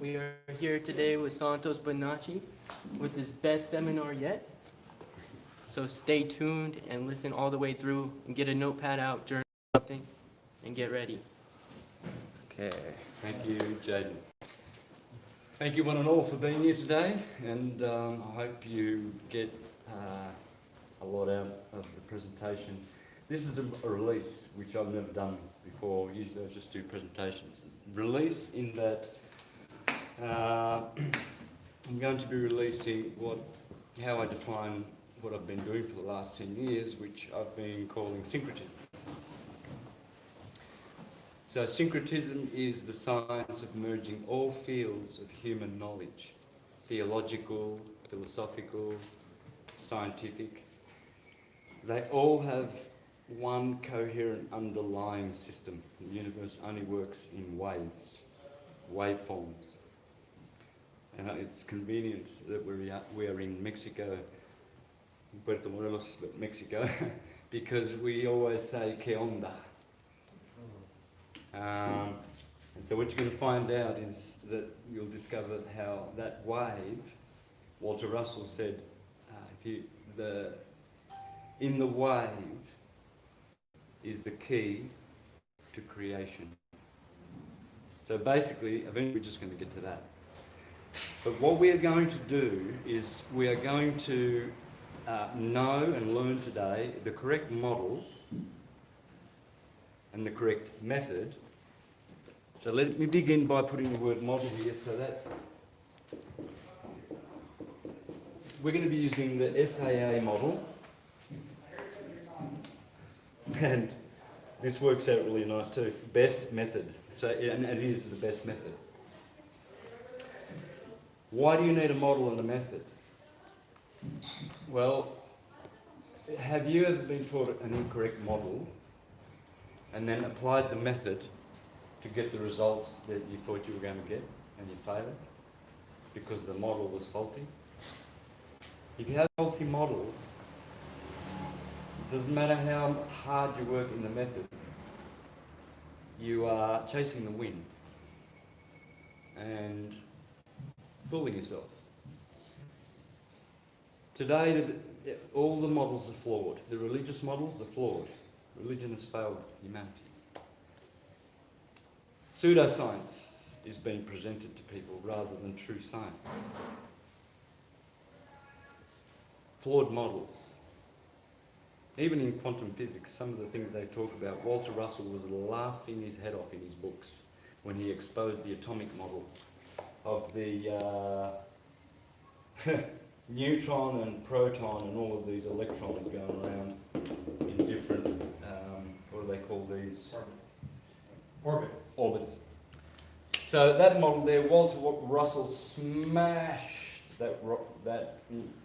We are here today with Santos Bonacci with his best seminar yet. So stay tuned and listen all the way through and get a notepad out, journal something, and get ready. Okay, thank you, Jaden. Thank you one and all for being here today, and I hope you get a lot out of the presentation. This is a release, which I've never done before. Usually I just do presentations. Release in that I'm going to be releasing how I define what I've been doing for the last 10 years, which I've been calling syncretism. So syncretism is the science of merging all fields of human knowledge, theological, philosophical, scientific. They all have one coherent underlying system. The universe only works in waves, waveforms. And it's convenient that we are in Mexico, Puerto Morelos, Mexico, because we always say, "Que onda?" And so what you're going to find out is that you'll discover how that wave, Walter Russell said, in the wave is the key to creation. So basically, eventually we're just going to get to that. But what we are going to do is we are going to know and learn today the correct model and the correct method. So let me begin by putting the word model here, so that we're going to be using the S.A.A.M model, and this works out really nice too. B.E.S.T method. So, and it is the best method. Why do you need a model and a method? Well, have you ever been taught an incorrect model and then applied the method to get the results that you thought you were going to get, and you failed because the model was faulty? If you have a faulty model, it doesn't matter how hard you work in the method, you are chasing the wind and fooling yourself. Today, all the models are flawed. The religious models are flawed. Religion has failed humanity. Pseudoscience is being presented to people rather than true science. Flawed models. Even in quantum physics, some of the things they talk about, Walter Russell was laughing his head off in his books when he exposed the atomic model of the neutron and proton and all of these electrons going around in different, what do they call these? Orbits. So that model there, Walter Russell smashed that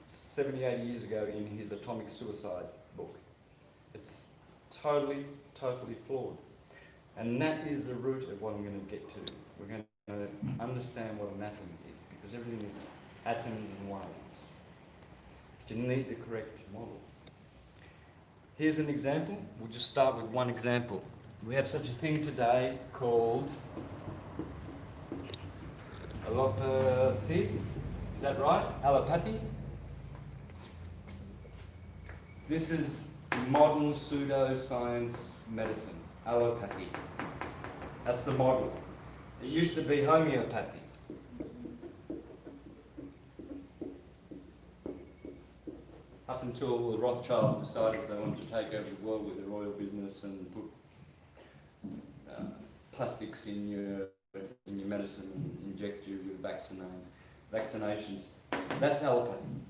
70, 80 years ago in his Atomic Suicide book. It's totally flawed. And that is the root of what I'm going to get to. We're going to understand what an atom is, because everything is atoms and waves. But you need the correct model. Here's an example. We'll just start with one example. We have such a thing today called allopathy. Is that right? Allopathy. This is modern pseudoscience medicine. Allopathy. That's the model. It used to be homeopathy. Up until the Rothschilds decided they wanted to take over the world with their oil business and put plastics in your medicine and inject you with vaccinations. That's allopathy.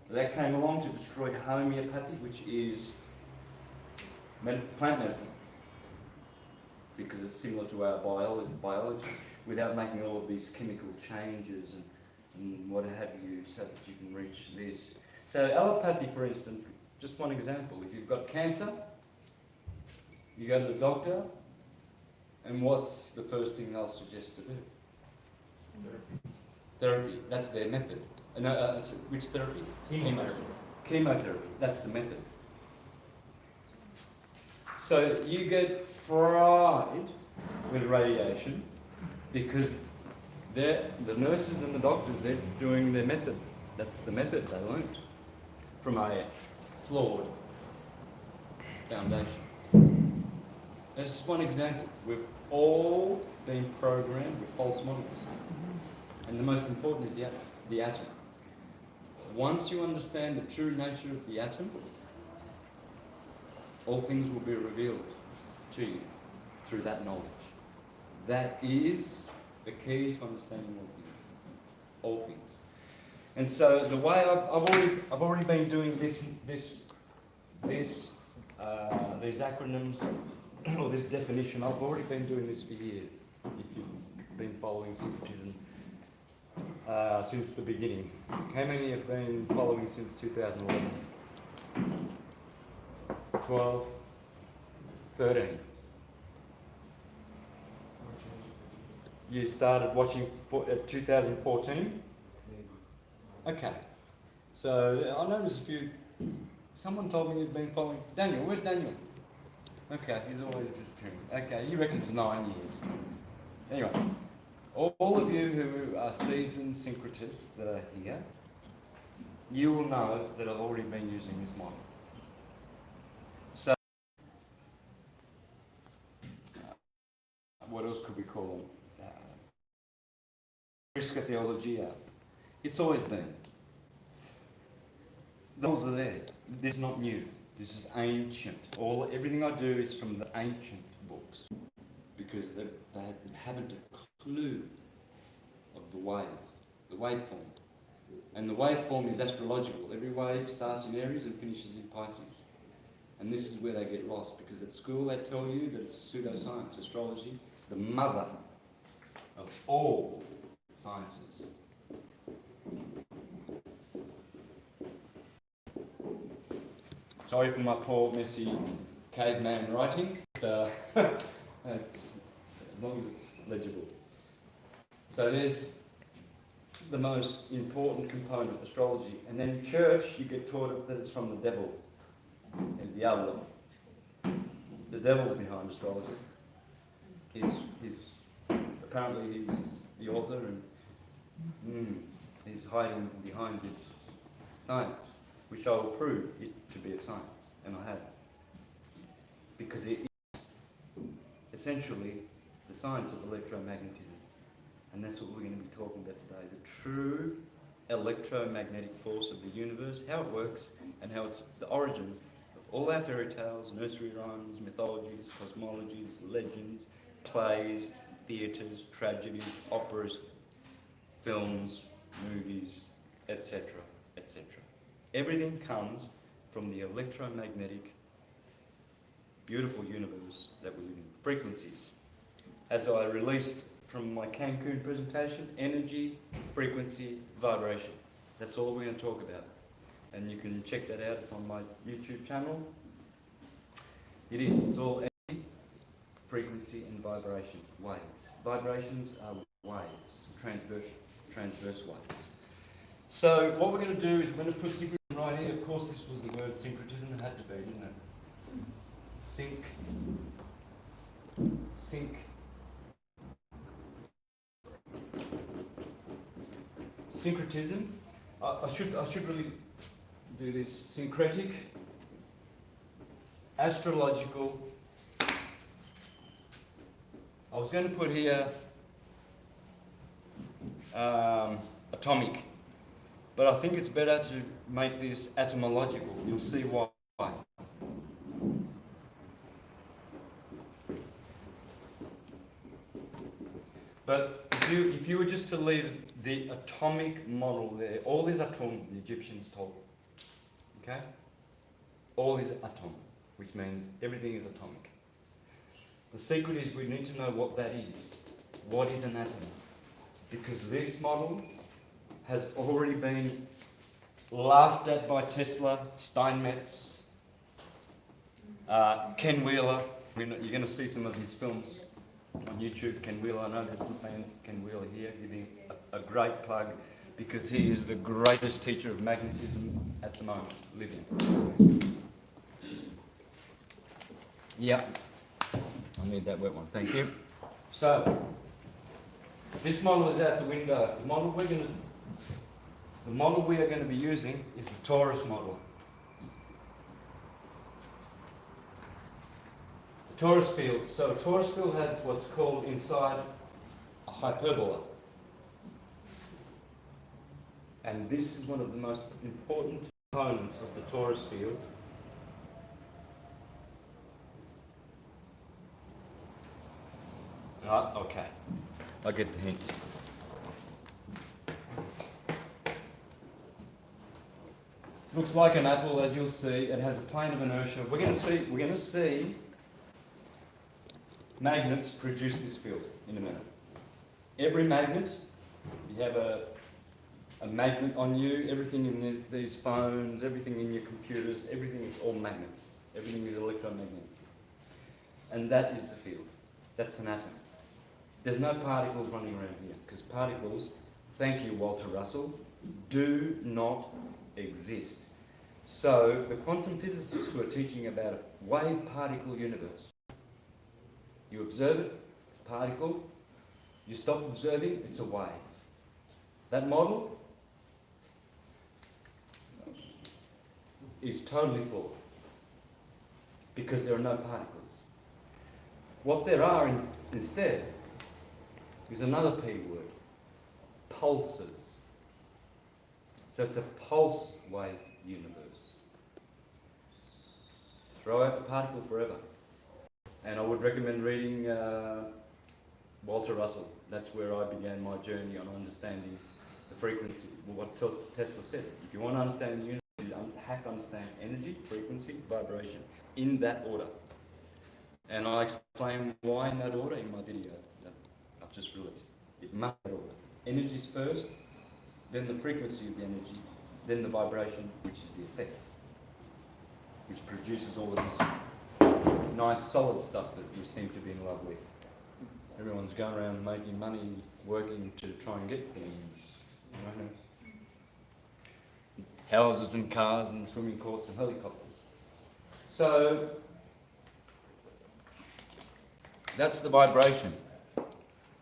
That came along to destroy homeopathy, which is plant medicine, because it's similar to our biology, without making all of these chemical changes and what have you, so that you can reach this. So allopathy, for instance, just one example. If you've got cancer, you go to the doctor, and what's the first thing they'll suggest to do? Therapy. That's their method. Which therapy? Chemotherapy. That's the method. So you get fried with radiation because The nurses and the doctors, they're doing their method. That's the method they learned from a flawed foundation. That's just one example. We've all been programmed with false models. And the most important is the atom. Once you understand the true nature of the atom, all things will be revealed to you through that knowledge. That is the key to understanding all things. All things. And so the way I've already been doing these acronyms or this definition. I've already been doing this for years. If you've been following syncretism since the beginning, how many have been following since 2011? 12, 13. You started watching 2014? Okay. So I know there's a few. Someone told me you've been following. Daniel, where's Daniel? Okay, he's always disappearing. Okay, you reckon it's 9 years. Anyway, all of you who are seasoned syncretists that are here, you will know that I've already been using this model. So, what else could we call them? Theologia. It's always been. Those are there. This is not new. This is ancient. Everything I do is from the ancient books because they haven't a clue of the waveform. And the waveform is astrological. Every wave starts in Aries and finishes in Pisces. And this is where they get lost because at school they tell you that it's pseudoscience, astrology, the mother of all sciences. Sorry for my poor, messy caveman writing. It's, as long as it's legible. So there's the most important component of astrology. And then in church, you get taught that it's from the devil, El Diablo. The devil's behind astrology. Apparently he's the author and he's hiding behind this science, which I will prove it to be a science, and I have. Because it is essentially the science of electromagnetism. And that's what we're going to be talking about today. The true electromagnetic force of the universe, how it works, and how it's the origin of all our fairy tales, nursery rhymes, mythologies, cosmologies, legends, plays, theatres, tragedies, operas, films, movies, etc., etc. Everything comes from the electromagnetic, beautiful universe that we live in. Frequencies. As I released from my Cancun presentation, energy, frequency, vibration. That's all we're going to talk about. And you can check that out. It's on my YouTube channel. It is. It's all energy, frequency, and vibration. Waves. Vibrations are waves. Transverse waves. So what we're going to do is we're going to put syncretism right here. Of course, this was the word syncretism. It had to be, didn't it? Syncretism. I should really do this. Syncretic, astrological. I was going to put here atomic, but I think it's better to make this etymological. You'll see why. But if you were just to leave the atomic model there, all is atom, the Egyptians told. Okay? All is atom, which means everything is atomic. The secret is we need to know what that is. What is an atom? Because this model has already been laughed at by Tesla, Steinmetz, Ken Wheeler. You're going to see some of his films on YouTube. Ken Wheeler, I know there's some fans of Ken Wheeler here, giving a great plug because he is the greatest teacher of magnetism at the moment living. Yeah, I need that wet one, thank you. So, This model is out the window. The model we are going to be using is the torus model. The torus field. So a torus field has what's called inside a hyperbola. And this is one of the most important components of the torus field. Ah, okay. I get the hint. Looks like an apple, as you'll see. It has a plane of inertia. We're going to see magnets produce this field in a minute. Every magnet, you have a magnet on you. Everything in these phones, everything in your computers, everything is all magnets. Everything is electromagnetic, and that is the field. That's an atom. There's no particles running around here, because particles, thank you Walter Russell, do not exist. So the quantum physicists who are teaching about a wave-particle universe, you observe it, it's a particle, you stop observing, it's a wave. That model is totally flawed, because there are no particles. What there are instead is another P word, pulses. So it's a pulse wave universe. Throw out the particle forever. And I would recommend reading Walter Russell. That's where I began my journey on understanding the frequency, what Tesla said. If you want to understand the universe, you have to understand energy, frequency, vibration, in that order. And I explain why in that order in my video that I've just released. It must be order. Energy's first, then the frequency of the energy, then the vibration, which is the effect, which produces all of this nice solid stuff that we seem to be in love with. Everyone's going around making money, working to try and get things. You know? Houses and cars and swimming courts and helicopters. So that's the vibration,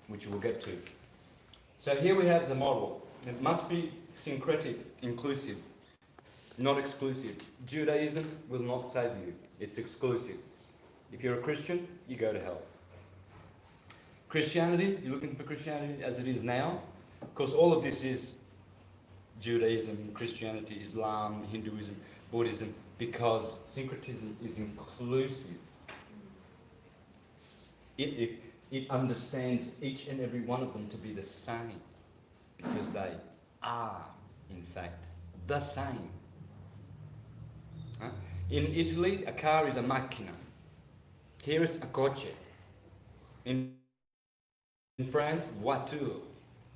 which we'll get to. So here we have the model. It must be syncretic, inclusive, not exclusive. Judaism will not save you. It's exclusive. If you're a Christian, you go to hell. Christianity, you're looking for Christianity as it is now. Of course, all of this is Judaism, Christianity, Islam, Hinduism, Buddhism, because syncretism is inclusive. It understands each and every one of them to be the same, because they are, in fact, the same. Huh? In Italy, a car is a macchina. Here is a coche. In France, voiture.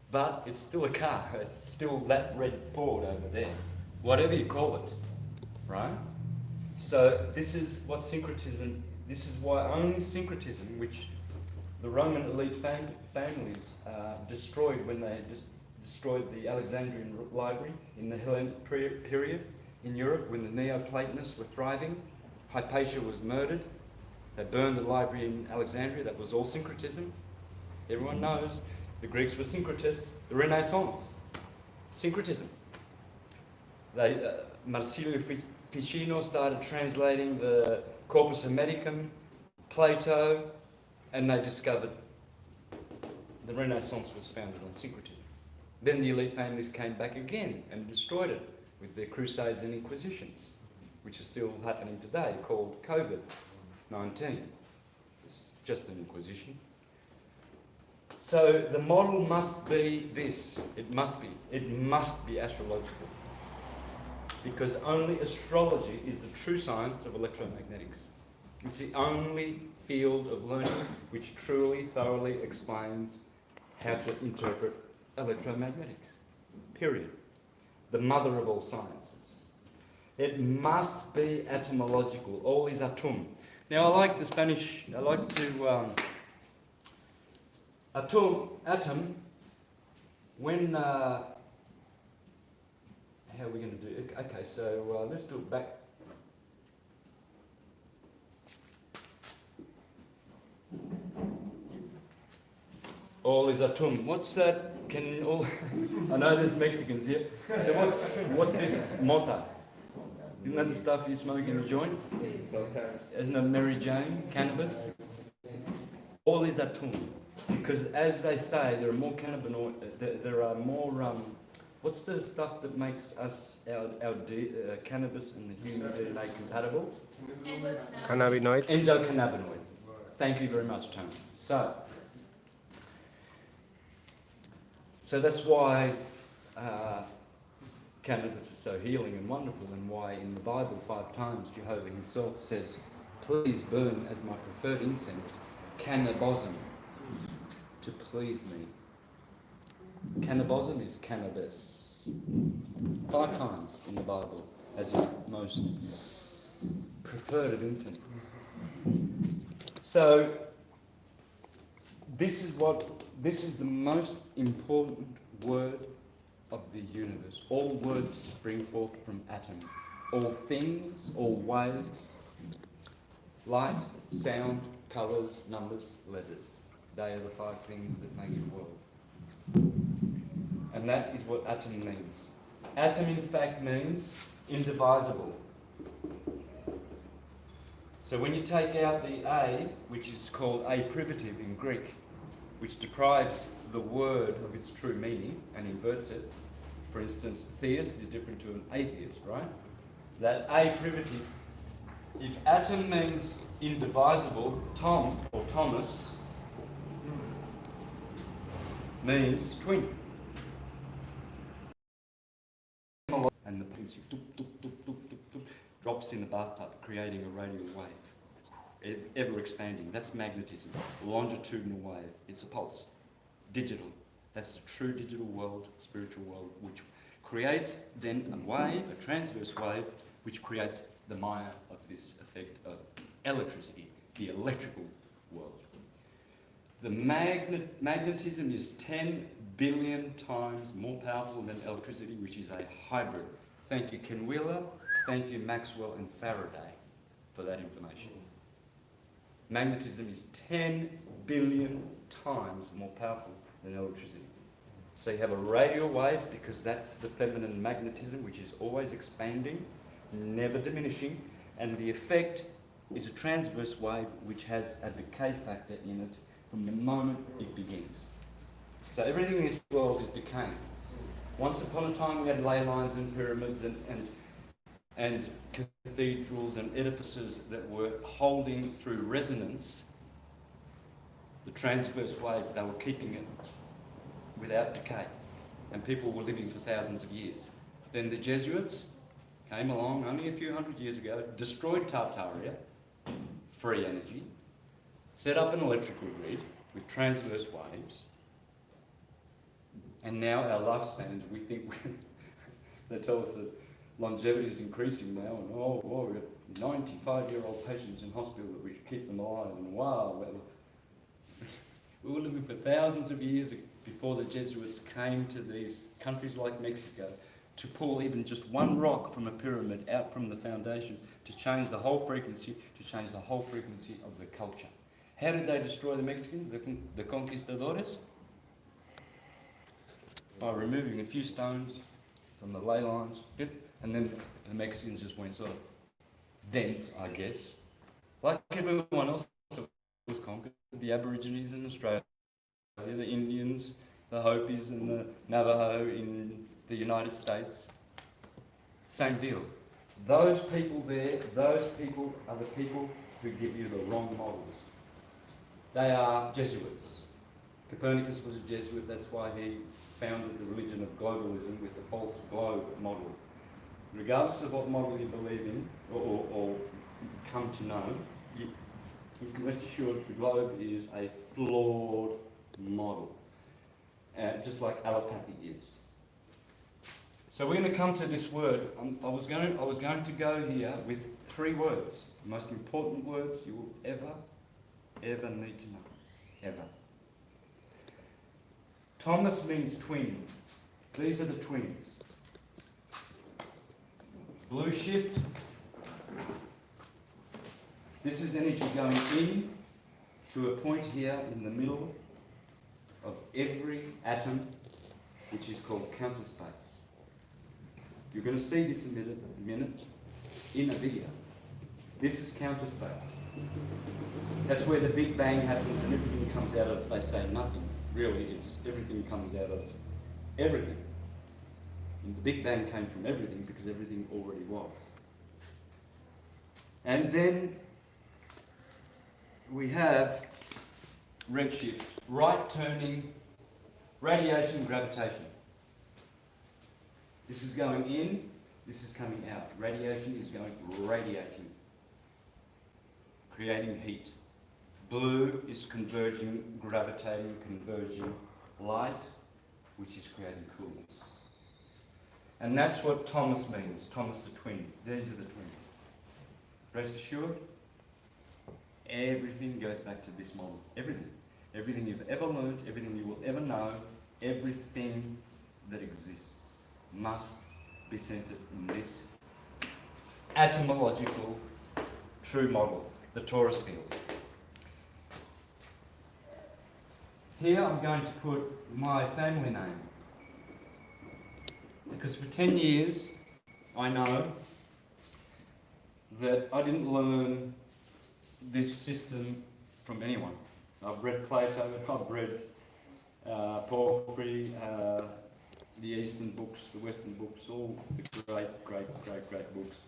But it's still a car. It's still that red Ford over there. Whatever you call it. Right? So this is what syncretism, this is why only syncretism, which the Roman elite families destroyed when they destroyed the Alexandrian library in the Hellenic period in Europe, when the Neoplatonists were thriving. Hypatia was murdered. They burned the library in Alexandria. That was all syncretism. Everyone knows the Greeks were syncretists. The Renaissance, syncretism. Marsilio Ficino started translating the Corpus Hermeticum, Plato, and they discovered the Renaissance was founded on syncretism. Then the elite families came back again and destroyed it with their crusades and inquisitions, which is still happening today, called COVID-19. It's just an inquisition. So the model must be this. It must be astrological. Because only astrology is the true science of electromagnetics. It's the only field of learning which truly, thoroughly explains how to interpret electromagnetics. Period. The mother of all sciences. It must be etymological. All is atum. Now I like the Spanish, I like to... atom, when... how are we going to do it? Okay, so let's do it back. All is atum. What's that? Can all? I know there's Mexicans here. So what's this mota? Isn't that the stuff you smoke in a joint? Isn't it Mary Jane? Cannabis? All is atum. Because as they say, there are more cannabinoid. There are more. What's the stuff that makes us our cannabis and the human DNA compatible? Cannabinoids. Endocannabinoids. Thank you very much, Tony. So that's why cannabis is so healing and wonderful, and why in the Bible 5 times Jehovah himself says, please burn as my preferred incense, cannabosum, to please me. Cannabosum is cannabis. 5 times in the Bible as his most preferred of incenses. So this is the most important word of the universe. All words spring forth from atom. All things, all waves, light, sound, colours, numbers, letters. They are the 5 things that make the world. And that is what atom means. Atom in fact means indivisible. So when you take out the A, which is called a privative in Greek, which deprives the word of its true meaning and inverts it. For instance, theist is different to an atheist, right? That a privative, if atom means indivisible, Tom or Thomas means twin. And the pencil drops in the bathtub, creating a radial wave, ever expanding. That's magnetism. Longitudinal wave. It's a pulse. Digital. That's the true digital world, spiritual world, which creates then a wave, a transverse wave, which creates the Maya of this effect of electricity, the electrical world. The magnetism is 10 billion times more powerful than electricity, which is a hybrid. Thank you, Ken Wheeler. Thank you, Maxwell and Faraday, for that information. Magnetism is 10 billion times more powerful than electricity. So you have a radial wave, because that's the feminine magnetism, which is always expanding, never diminishing, and the effect is a transverse wave, which has a decay factor in it from the moment it begins. So everything in this world is decaying. Once upon a time we had ley lines and pyramids and cathedrals and edifices that were holding through resonance the transverse wave. They were keeping it without decay, and people were living for thousands of years. Then the Jesuits came along only a few hundred years ago, destroyed Tartaria, free energy, set up an electrical grid with transverse waves, and now our lifespans, we think, they tell us that longevity is increasing now, and we've got 95-year-old patients in hospital that we should keep them alive, and wow, we were living for thousands of years before the Jesuits came to these countries like Mexico to pull even just one rock from a pyramid out from the foundation to change the whole frequency, of the culture. How did they destroy the Mexicans, the conquistadores? By removing a few stones from the ley lines, and then the Mexicans just went sort of dense, I guess. Like everyone else that was conquered, the Aborigines in Australia, the Indians, the Hopis and the Navajo in the United States. Same deal. Those people there, those people are the people who give you the wrong models. They are Jesuits. Copernicus was a Jesuit, that's why he founded the religion of globalism with the false globe model. Regardless of what model you believe in or come to know, you can rest assured the globe is a flawed model, just like allopathy is. So we're going to come to this word. I was going to go here with 3 words, the most important words you will ever need to know, ever. Thomas means twin. These are the twins. Blue shift. This is energy going in to a point here in the middle of every atom, which is called counter space. You're going to see this in a minute in a video. This is counter space. That's where the Big Bang happens and everything comes out of, they say, nothing. Really, it's everything comes out of everything. And the Big Bang came from everything because everything already was. And then we have redshift, right turning, radiation, gravitation. This is going in, this is coming out. Radiation is going radiating, creating heat. Blue is converging, gravitating, converging light, which is creating coolness. And that's what Thomas means, Thomas the twin. These are the twins. Rest assured, everything goes back to this model. Everything. Everything you've ever learned, everything you will ever know, everything that exists must be centered in this atomological true model, the torus field. Here I'm going to put my family name, because for 10 years I know that I didn't learn this system from anyone. I've read Plato, I've read Porphyry, the Eastern books, the Western books, all the great books.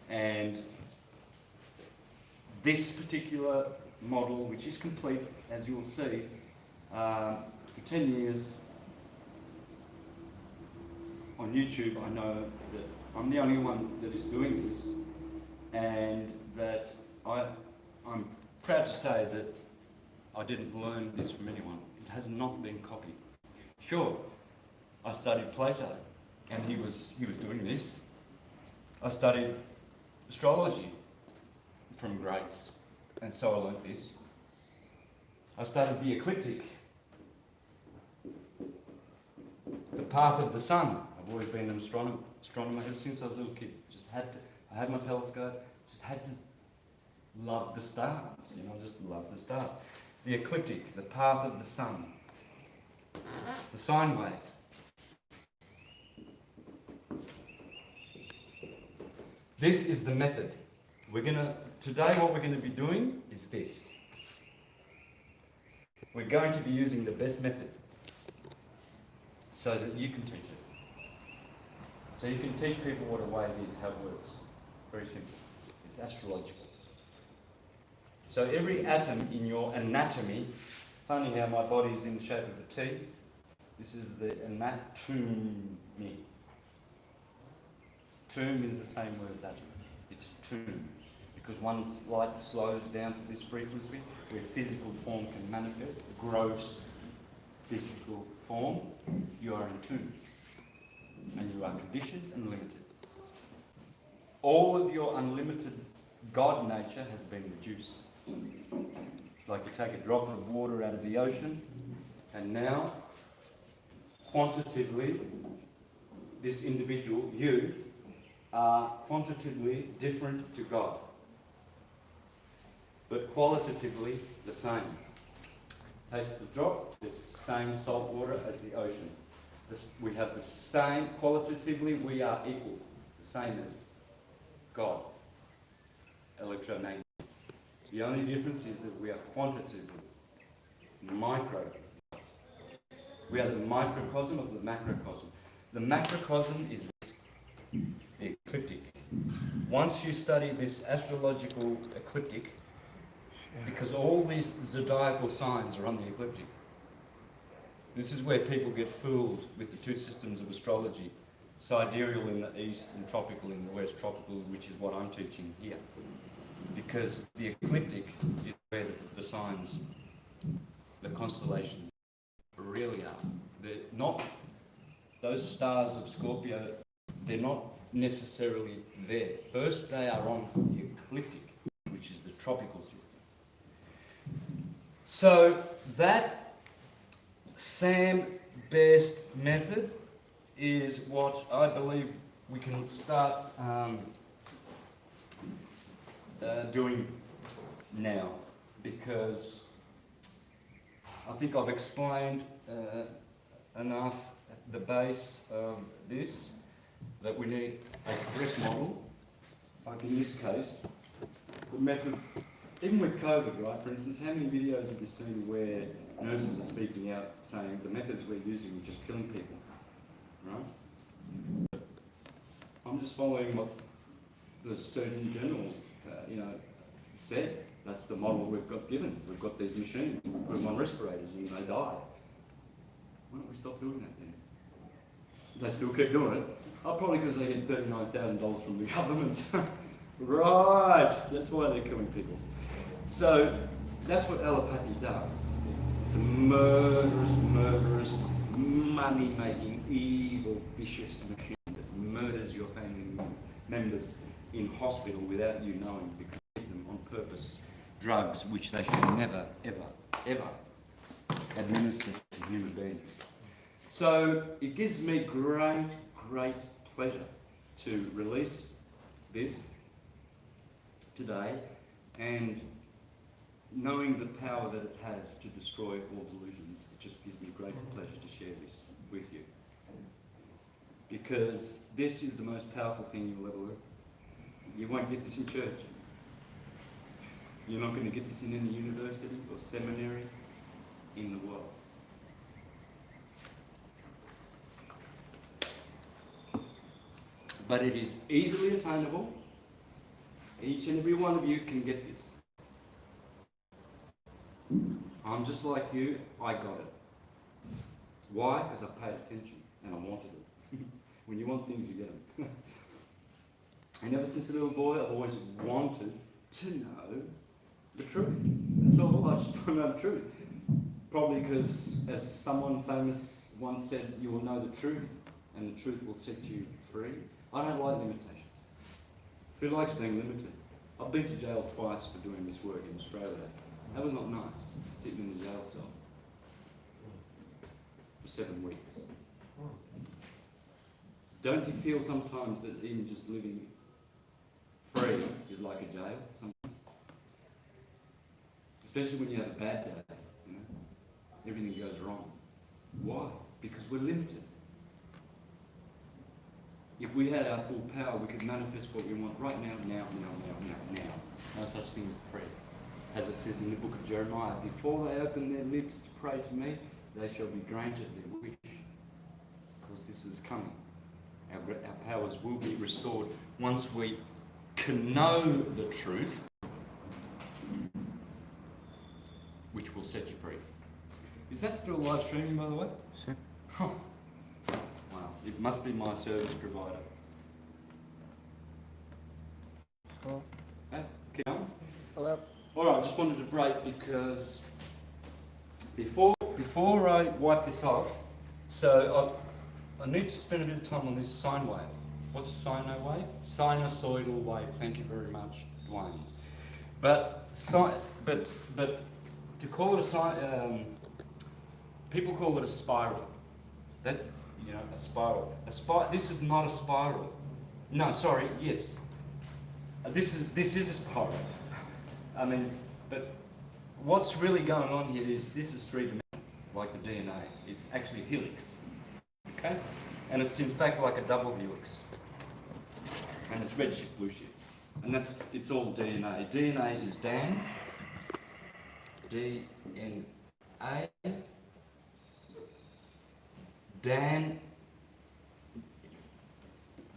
And this particular model, which is complete, as you will see, for 10 years on YouTube, I know that I'm the only one that is doing this, and that I'm proud to say that I didn't learn this from anyone. It has not been copied. Sure, I studied Plato, and he was doing this. I studied astrology from greats, and so I learnt this. I studied the ecliptic, the path of the sun. I've always been an astronomer ever since I was a little kid. I had my telescope, just had to love the stars, just love the stars. The ecliptic, the path of the sun, the sine wave. This is the method. Today what we're going to be doing is this. We're going to be using the best method so that you can teach it. So you can teach people what a wave is, how it works. Very simple. It's astrological. So every atom in your anatomy, funny how my body is in the shape of a T, this is the anatomy. Tomb is the same word as atom. It's tomb. Because one light slows down to this frequency where physical form can manifest, gross physical form, you are entombed. And you are conditioned and limited. All of your unlimited God nature has been reduced. It's like you take a drop of water out of the ocean, and now, quantitatively, this individual, you, are quantitatively different to God, but qualitatively the same. Taste the drop, it's the same salt water as the ocean. We have the same, qualitatively we are equal, the same as God, electromagnetic. The only difference is that we are quantitatively micro. We are the microcosm of the macrocosm. The macrocosm is this, the ecliptic. Once you study this astrological ecliptic, because all these zodiacal signs are on the ecliptic. This is where people get fooled with the two systems of astrology, sidereal in the east and tropical in the west, tropical, which is what I'm teaching here. Because the ecliptic is where the signs, the constellations really are. They're not, those stars of Scorpio, they're not necessarily there. First they are on the ecliptic, which is the tropical system. So that S.A.A.M. B.E.S.T method is what I believe we can start doing now, because I think I've explained enough at the base of this that we need a correct model. Like in this case, the method, even with COVID, right, for instance, how many videos have you seen where nurses are speaking out saying the methods we're using are just killing people, right? I'm just following what the Surgeon General, said. That's the model we've got given. We've got these machines, we put them on respirators and they die. Why don't we stop doing that then? They still keep doing it. Oh, probably because they get $39,000 from the government. Right, that's why they're killing people. So that's what allopathy does. It's a murderous, money-making, evil, vicious machine that murders your family members in hospital without you knowing, because they give them on purpose drugs which they should never, ever administer to human beings. So it gives me great pleasure to release this today, and knowing the power that it has to destroy all delusions, it just gives me great pleasure to share this with you. Because this is the most powerful thing you'll ever learn. You won't get this in church. You're not going to get this in any university or seminary in the world. But it is easily attainable. Each and every one of you can get this. I'm just like you, I got it. Why? Because I paid attention and I wanted it. When you want things, you get them. And ever since a little boy, I've always wanted to know the truth. That's all, I just want to know the truth. Probably because, as someone famous once said, you will know the truth and the truth will set you free. I don't like limitations. Who likes being limited? I've been to jail twice for doing this work in Australia. That was not nice, sitting in the jail cell for 7 weeks. Don't you feel sometimes that even just living free is like a jail sometimes? Especially when you have a bad day, you know? Everything goes wrong. Why? Because we're limited. If we had our full power, we could manifest what we want right now. No such thing as prayer. As it says in the book of Jeremiah, before they open their lips to pray to me, they shall be granted their wish. Because this is coming. Our powers will be restored once we can know the truth, which will set you free. Is that still live streaming, by the way? Sure. Wow, it must be my service provider. So, Keep going. hello. All right, I just wanted to break because before I wipe this off, so I need to spend a bit of time on this sine wave. What's a sine wave? Sinusoidal wave. Thank you very much, Dwayne. But to call it a people call it a spiral. That, a spiral. This is not a spiral. No, sorry. Yes. This is a spiral. I mean, but what's really going on here is this is three-dimensional, like the DNA. It's actually a helix. Okay? And it's in fact like a double helix. And it's redshift, blue shift. And it's all DNA. DNA is Dan. DNA.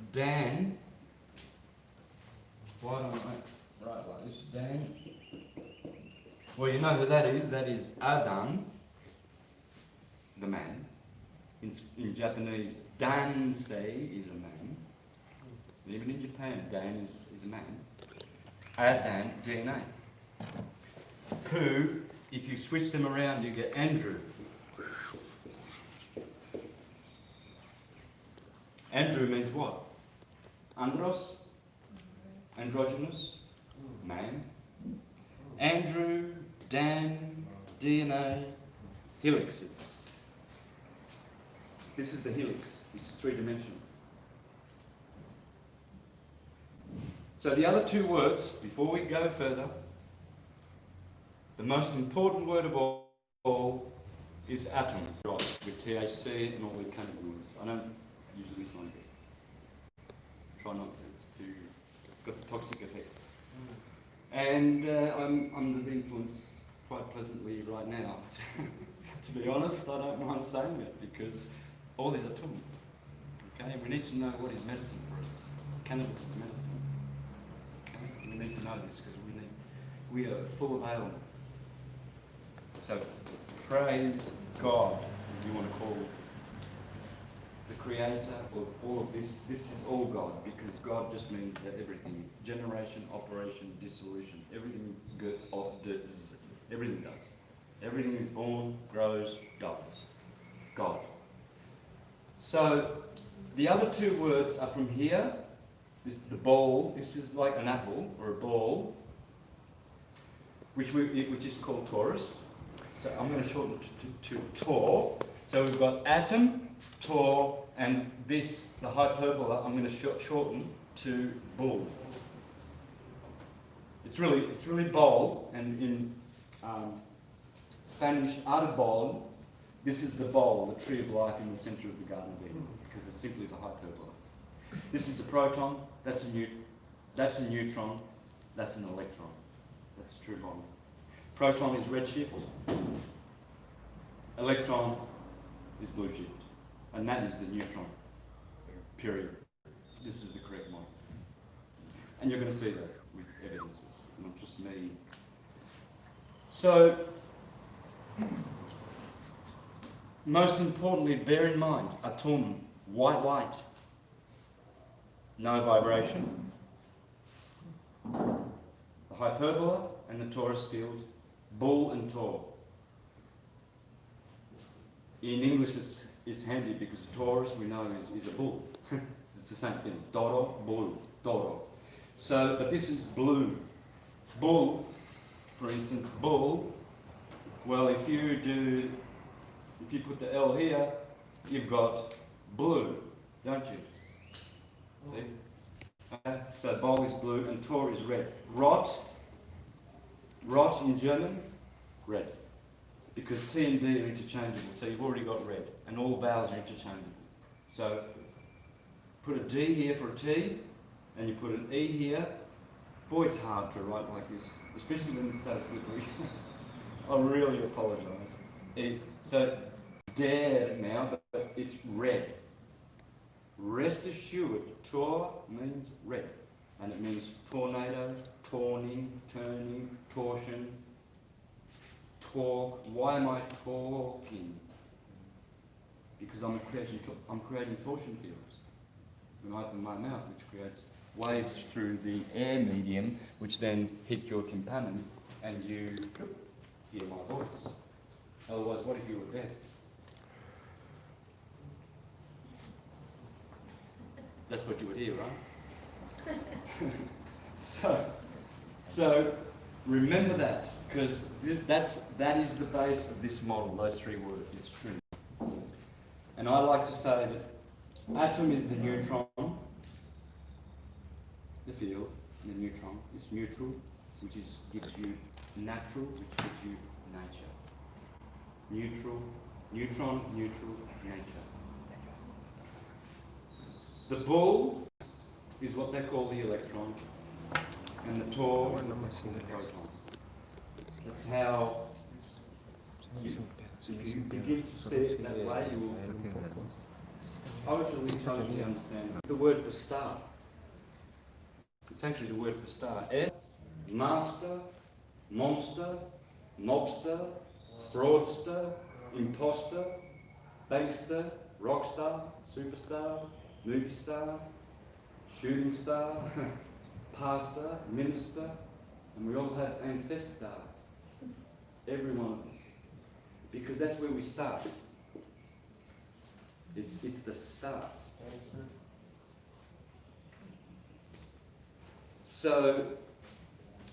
Dan. Why don't I write like this? Dan. Well, you know who that is. That is Adam, the man. In Japanese, Dansei is a man. And even in Japan, Dan is a man. Adam, DNA. Who, if you switch them around, you get Andrew. Andrew means what? Andros? Androgynous? Man. Andrew, Dan, DNA, helixes. This is the helix. This is three-dimensional. So the other two words, before we go further, the most important word of all is atom, right, with THC and all the cannabinoids. I don't usually smoke it. Try not to, it's got toxic effects. And I'm under the influence quite pleasantly right now. To be honest, I don't mind saying it because all these are tum. Okay, we need to know what is medicine for us. Cannabis is medicine. Okay, we need to know this because we are full of ailments. So praise God, if you want to call it the creator of all of this. This is all God, because God just means that everything, generation, operation, dissolution, everything does. Everything does. Everything is born, grows, dies. God. So the other two words are from here. The bowl, this is like an apple or a ball, which is called Taurus. So I'm going to shorten it to Tor. So we've got atom, Tor, and this, the hyperbola, I'm going to shorten to bull. It's really bold, and in Spanish, arbol, this is the bowl, the tree of life in the centre of the Garden of Eden, because it's simply the hyperbola. This is a proton, that's a neutron, that's an electron. That's the true bond. Proton is redshift, electron is blue shift, and that is the neutron, period. This is the correct model. And you're going to see that with evidences, not just me. So, most importantly, bear in mind, atom, white light, no vibration. The hyperbola and the torus field, bull and tor. In English it's handy because the torus we know is a bull. It's the same thing. Toro, bull, toro. So, but this is blue. Bull, for instance, bull, well if you put the L here, you've got blue, don't you? See? So bull is blue and tor is red. Rot in German, red. Because T and D are interchangeable, so you've already got red, and all vowels are interchangeable. So put a D here for a T, and you put an E here. Boy, it's hard to write like this, especially when it's so slippery. I really apologise. So dare now, but it's red. Rest assured, tor means red, and it means tornado, torning, turning, torsion, talk. Why am I talking? Because I'm creating torsion fields. When I open my mouth, which creates waves through the air medium, which then hit your tympanum, and you hear my voice. Otherwise, what if you were deaf? That's what you would hear, right? So remember that, because that is the base of this model, those three words, it's Trinity. And I like to say that atom is the neutron, the field, and the neutron is neutral, which gives you natural, which gives you nature. Neutral, neutron, neutral, nature. The bull is what they call the electron, and the tor is the proton. That's how, if you begin to see it that way, you will totally understand. The word for star. It's actually the word for star. S, master, monster, mobster, fraudster, imposter, bankster, rockstar, superstar, movie star, shooting star, pastor, minister, and we all have ancestors. Every one of us. Because that's where we start. It's the start. So,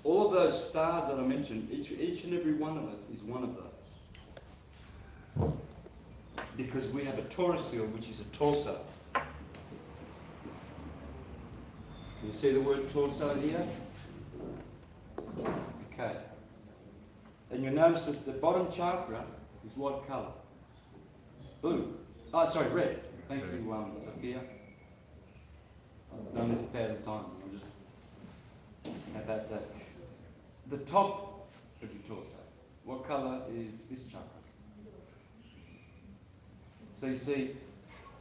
all of those stars that I mentioned, each and every one of us is one of those. Because we have a torus field, which is a torso. Can you see the word torso here? Okay. And you'll notice that the bottom chakra is what colour? Blue. Oh, sorry, red. Thank you, Sophia. I've done this 1,000 times. I'm just about that. The top of your torso. What colour is this chakra? So you see,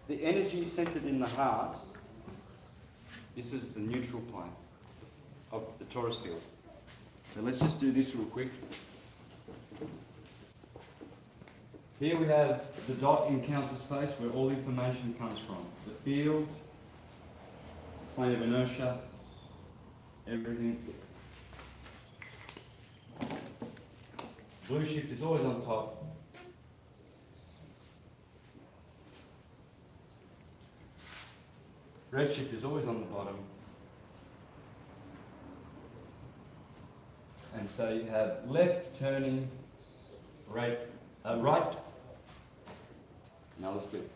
the energy centred in the heart, this is the neutral plane of the torus field. So let's just do this real quick. Here we have the dot in counter space where all information comes from. The field, plane of inertia, everything. Blue shift is always on top. Red shift is always on the bottom. And so you have left turning, right. Now let's do it.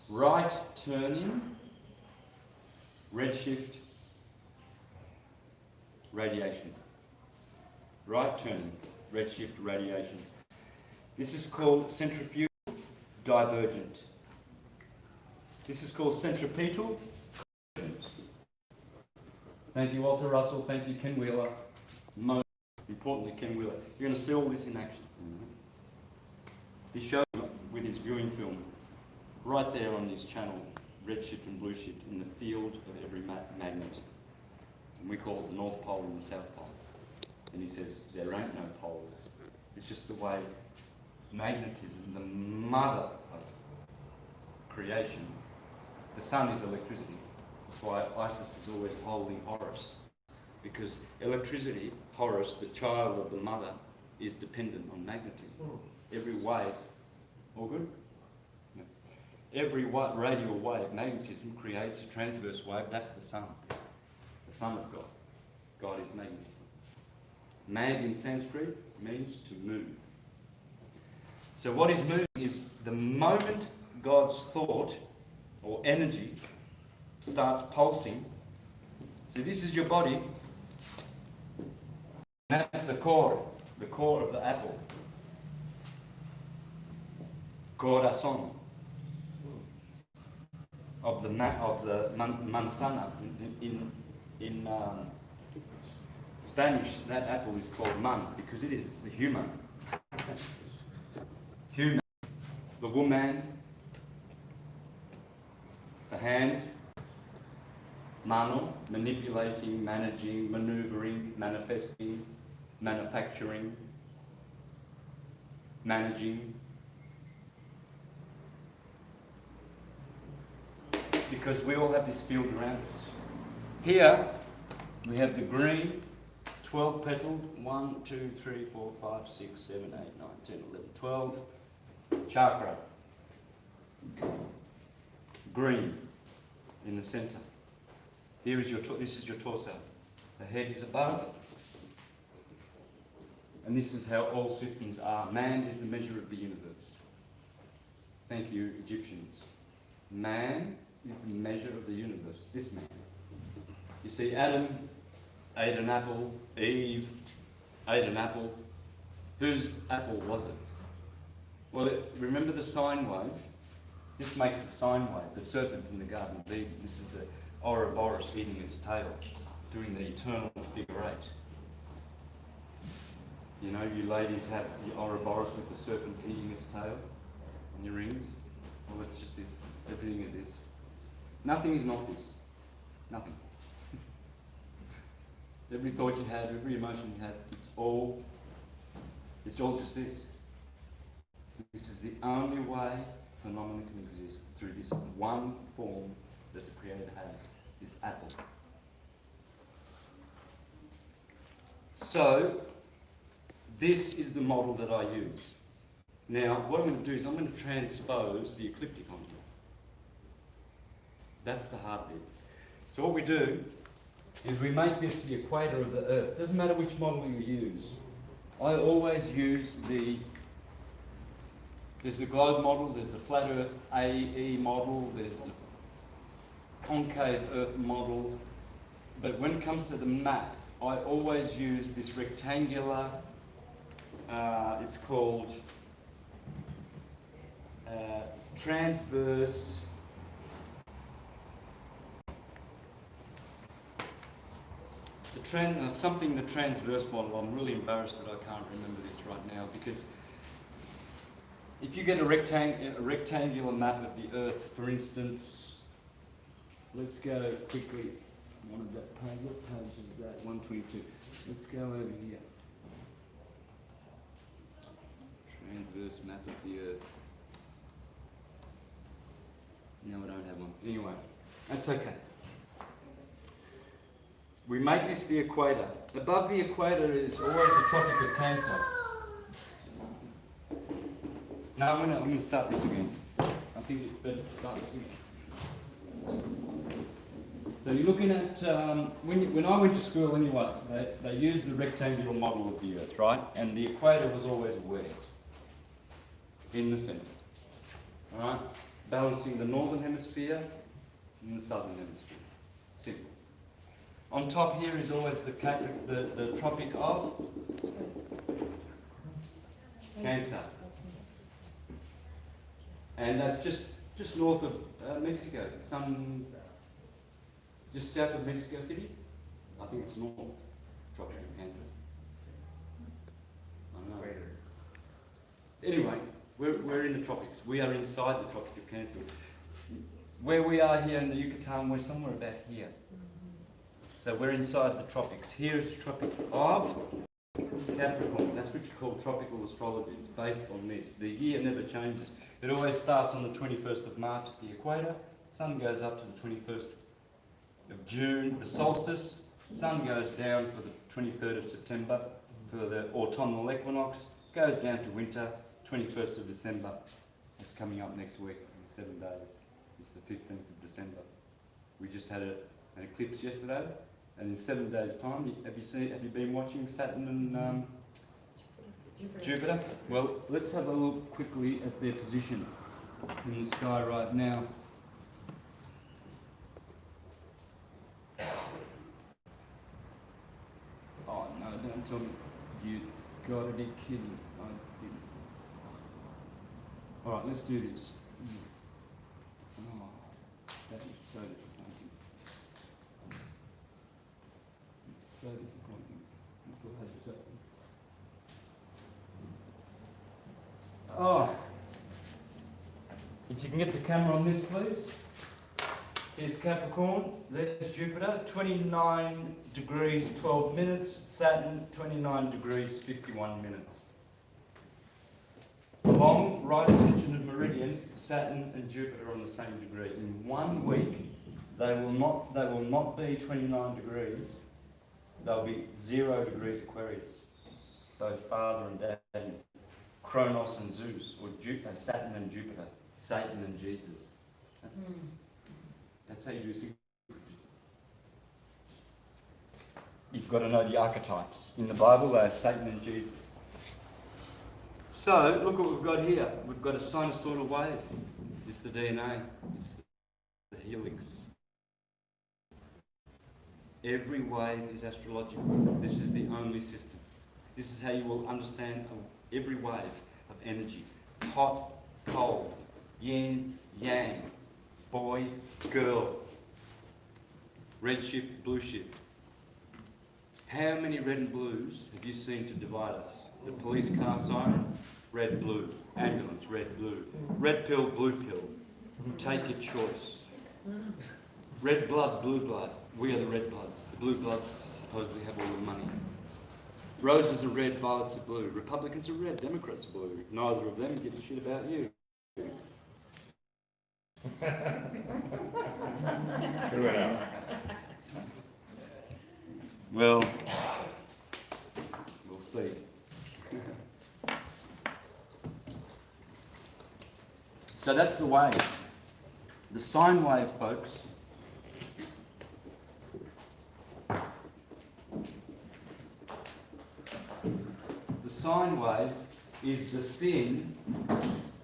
Right turning, red shift, radiation. Right turning, red shift, radiation. This is called centrifugal divergent. This is called centripetal convergent. Thank you, Walter Russell. Thank you, Ken Wheeler. Most importantly, Ken Wheeler. You're going to see all this in action. He shows with his viewing film right there on his channel, red shift and blue shift, in the field of every magnet. And we call it the North Pole and the South Pole. And he says, there ain't no poles. It's just the way magnetism, the mother of creation, the sun is electricity. That's why Isis is always holding Horus. Because electricity, Horus, the child of the mother, is dependent on magnetism. Every wave, all good? No. Every radial wave, magnetism, creates a transverse wave. That's the sun of God. God is magnetism. Mag in Sanskrit means to move. So what is moving is the moment God's thought or energy starts pulsing. So this is your body. That's the core of the apple. Corazón of the manzana. In Spanish, that apple is called man because it's the human. Human. The woman, the hand, mano, manipulating, managing, maneuvering, manifesting, manufacturing, managing. Because we all have this field around us. Here, we have the green, 12 petaled, 1, 2, 3, 4, 5, 6, 7, 8, 9, 10, 11, 12 chakra. Green in the center. Here is this is your torso. The head is above. And this is how all systems are. Man is the measure of the universe. Thank you, Egyptians. Man is the measure of the universe. This man. You see, Adam ate an apple. Eve ate an apple. Whose apple was it? Well, remember the sine wave? This makes a sine wave. The serpent in the Garden of Eden. This is the Ouroboros eating its tail, doing the eternal figure eight. You know, you ladies have the Ouroboros with the serpent eating its tail on your rings. Well, it's just this. Everything is this. Nothing is not this. Nothing. Every thought you had, every emotion you had, it's all just this. This is the only way phenomena can exist, through this one form that the Creator has, this apple. So, this is the model that I use. Now, what I'm going to do is I'm going to transpose the ecliptic onto it. That's the hard bit. So what we do is we make this the equator of the Earth. Doesn't matter which model you use. I always use there's the globe model, there's the flat Earth AE model, there's the concave Earth model. But when it comes to the map, I always use this rectangular, it's called transverse the transverse model. I'm really embarrassed that I can't remember this right now, because if you get a rectangular map of the Earth, for instance, let's go quickly. One of that page. What page is that? 122. Let's go over here. Transverse map of the Earth. No, I don't have one. Anyway, that's okay. We make this the equator. Above the equator is always the Tropic of Cancer. No, I'm going to start this again. I think it's better to start this again. So you're looking at, when I went to school anyway, they used the rectangular model of the Earth, right? And the equator was always where? In the centre. Alright? Balancing the northern hemisphere and the southern hemisphere. Simple. On top here is always the Tropic of Cancer. And that's just north of Mexico. Just south of Mexico City. I think it's north. Tropic of Cancer. I don't know. Anyway, we're in the tropics. We are inside the Tropic of Cancer. Where we are here in the Yucatan, we're somewhere about here. So we're inside the tropics. Here is the Tropic of Capricorn. That's what you call tropical astrology. It's based on this. The year never changes. It always starts on the 21st of March at the equator. Sun goes up to the 21st of June, the solstice. Sun goes down for the 23rd of September for the autumnal equinox. Goes down to winter, 21st of December. It's coming up next week in 7 days. It's the 15th of December. We just had an eclipse yesterday, and in 7 days' time, have you been watching Saturn and Jupiter? Well, let's have a look quickly at their position in the sky right now. Oh no, don't tell me you gotta be kidding. I didn't. Alright, let's do this. Oh, that is so disappointing. It's so disappointing. I thought I had this open. Oh, if you can get the camera on this, please. Here's Capricorn, there's Jupiter, 29 degrees 12 minutes, Saturn 29 degrees 51 minutes. Along right ascension of meridian, Saturn and Jupiter are on the same degree. In 1 week, they will not be 29 degrees, they'll be 0 degrees Aquarius. Both father and daddy. Kronos and Zeus, or Saturn and Jupiter, Satan and Jesus. That's how you do synchronicity. You've got to know the archetypes. In the Bible, they are Satan and Jesus. So, look what we've got here. We've got a sinusoidal wave. It's the DNA. It's the helix. Every wave is astrological. This is the only system. This is how you will understand every wave of energy. Hot, cold, yin, yang, boy, girl, red shift, blue shift. How many red and blues have you seen to divide us? The police car siren, red, blue. Ambulance, red, blue. Red pill, blue pill. Take your choice. Red blood, blue blood. We are the red bloods. The blue bloods supposedly have all the money. Roses are red, violets are blue. Republicans are red, Democrats are blue. Neither of them give a shit about you. Well, we'll see. So that's the wave. The sine wave, folks. The sine wave is the sin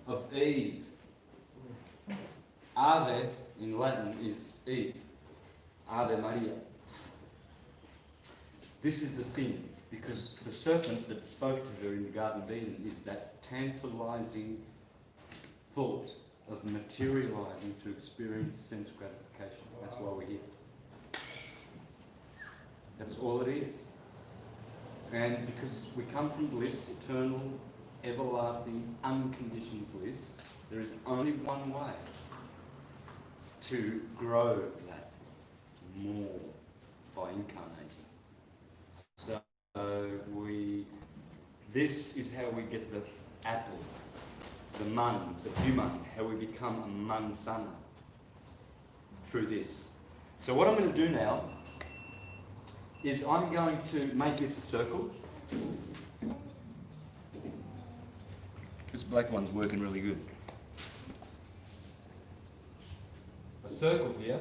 of Eve. Ave in Latin is Eve. Ave Maria. This is the sin, because the serpent that spoke to her in the Garden of Eden is that tantalizing thought of materializing to experience sense gratification. That's why we're here. That's all it is. And because we come from bliss, eternal, everlasting, unconditioned bliss, there is only one way to grow that more by incarnating. So this is how we get the apple, the mun, the human, how we become a mansana through this. So what I'm going to do now is I'm going to make this a circle. This black one's working really good. A circle here,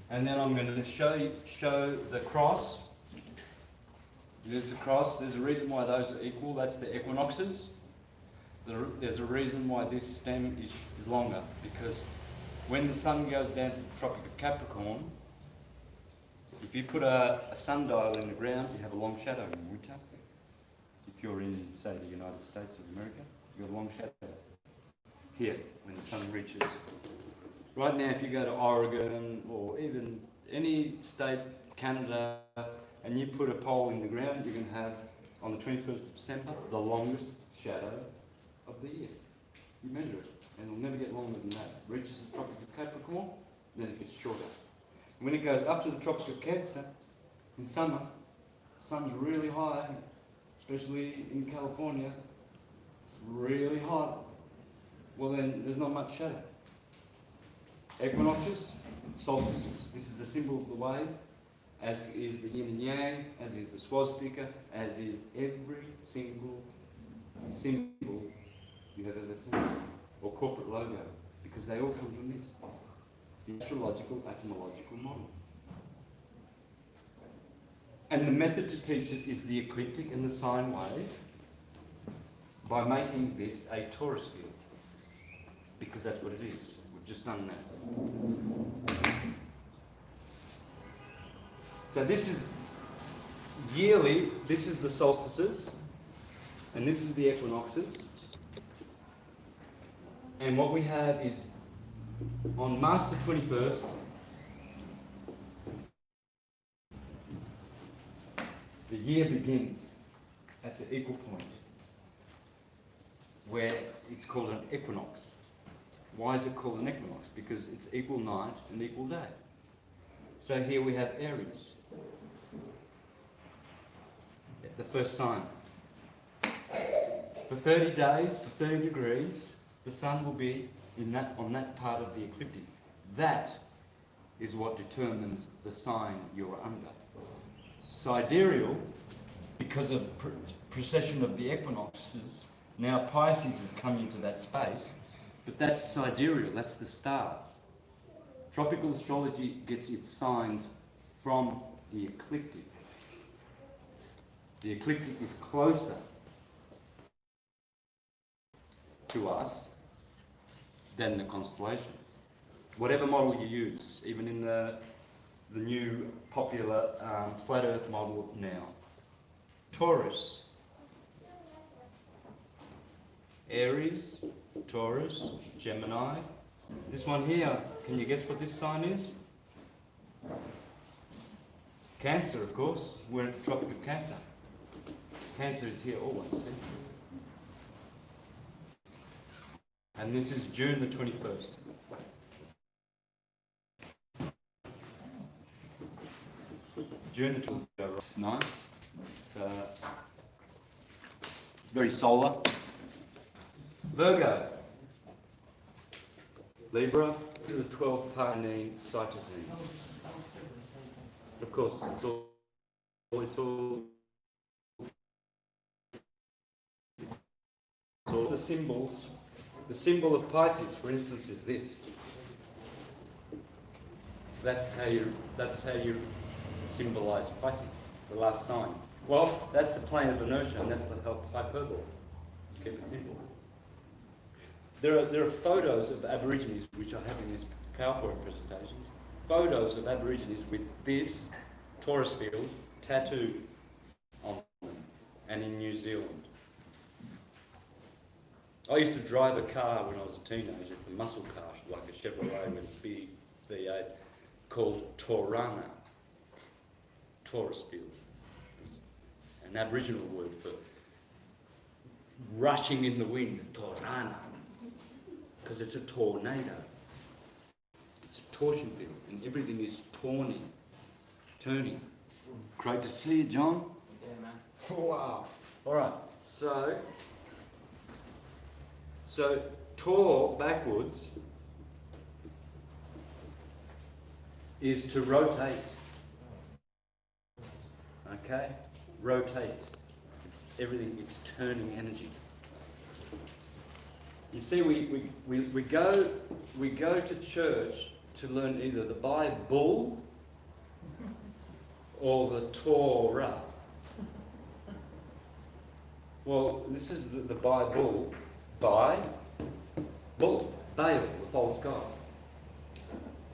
and then I'm going to show the cross. There's the cross. There's a reason why those are equal. That's the equinoxes. There's a reason why this stem is longer, because when the sun goes down to the Tropic of Capricorn, if you put a sundial in the ground, you have a long shadow in winter. If you're in, say, the United States of America, you've got a long shadow here when the sun reaches. Right now, if you go to Oregon or even any state, Canada, and you put a pole in the ground, you can have, on the 21st of December, the longest shadow of the year. You measure it, and it'll never get longer than that. It reaches the Tropic of Capricorn, then it gets shorter. And when it goes up to the Tropic of Cancer, in summer, the sun's really high, especially in California. It's really hot. Well then, there's not much shadow. Equinoxes, solstices. This is a symbol of the wave, as is the yin and yang, as is the swastika, as is every single symbol you have ever seen, or corporate logo, because they all come from this, the astrological etymological model. And the method to teach it is the ecliptic and the sine wave, by making this a torus field, because that's what it is. We've just done that. So this is yearly, this is the solstices, and this is the equinoxes. And what we have is, on March the 21st, the year begins at the equal point, where it's called an equinox. Why is it called an equinox? Because it's equal night and equal day. So here we have Aries, the first sign. For 30 days, for 30 degrees, the sun will be on that part of the ecliptic. That is what determines the sign you're under. Sidereal, because of precession of the equinoxes, now Pisces is coming into that space, but that's sidereal, that's the stars. Tropical astrology gets its signs from the ecliptic. The ecliptic is closer to us than the constellations. Whatever model you use, even in the new popular flat earth model now. Taurus, Aries, Taurus, Gemini. This one here, can you guess what this sign is? Cancer, of course. We're in the Tropic of Cancer. Cancer is here always. See? And this is June the 21st. June the 21st. It's nice. It's very solar. Virgo. Libra. This is a 12-partene cytosine. Of course, it's all the symbols. The symbol of Pisces, for instance, is this. That's how you symbolize Pisces, the last sign. Well, that's the plane of inertia, and that's the hyperbole. Let's keep it simple. There are photos of Aborigines, which I have in these PowerPoint presentations, photos of Aborigines with this torus field tattooed on them, and in New Zealand. I used to drive a car when I was a teenager. It's a muscle car, like a Chevrolet with a big V8, called Torana, Taurus field. It's an Aboriginal word for rushing in the wind, Torana, because it's a tornado. It's a torsion field, and everything is turning. Great to see you, John. Yeah, man. Wow. All right. So Tor backwards is to rotate. Okay? Rotate. It's everything, it's turning energy. You see, we go to church to learn either the Bible or the Torah. Well, this is the Bible. Baal, the false god.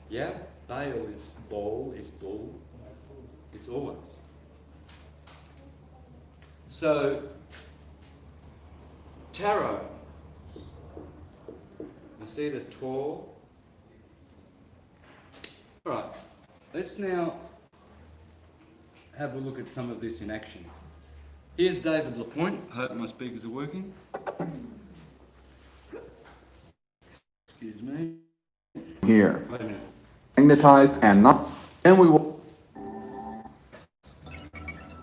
Yeah? Baal is bull, it's always. So, tarot. You see the Tor? Alright, let's now have a look at some of this in action. Here's David Lapointe. I hope my speakers are working. Excuse me. Here, Wait a minute. magnetized and not, and we will.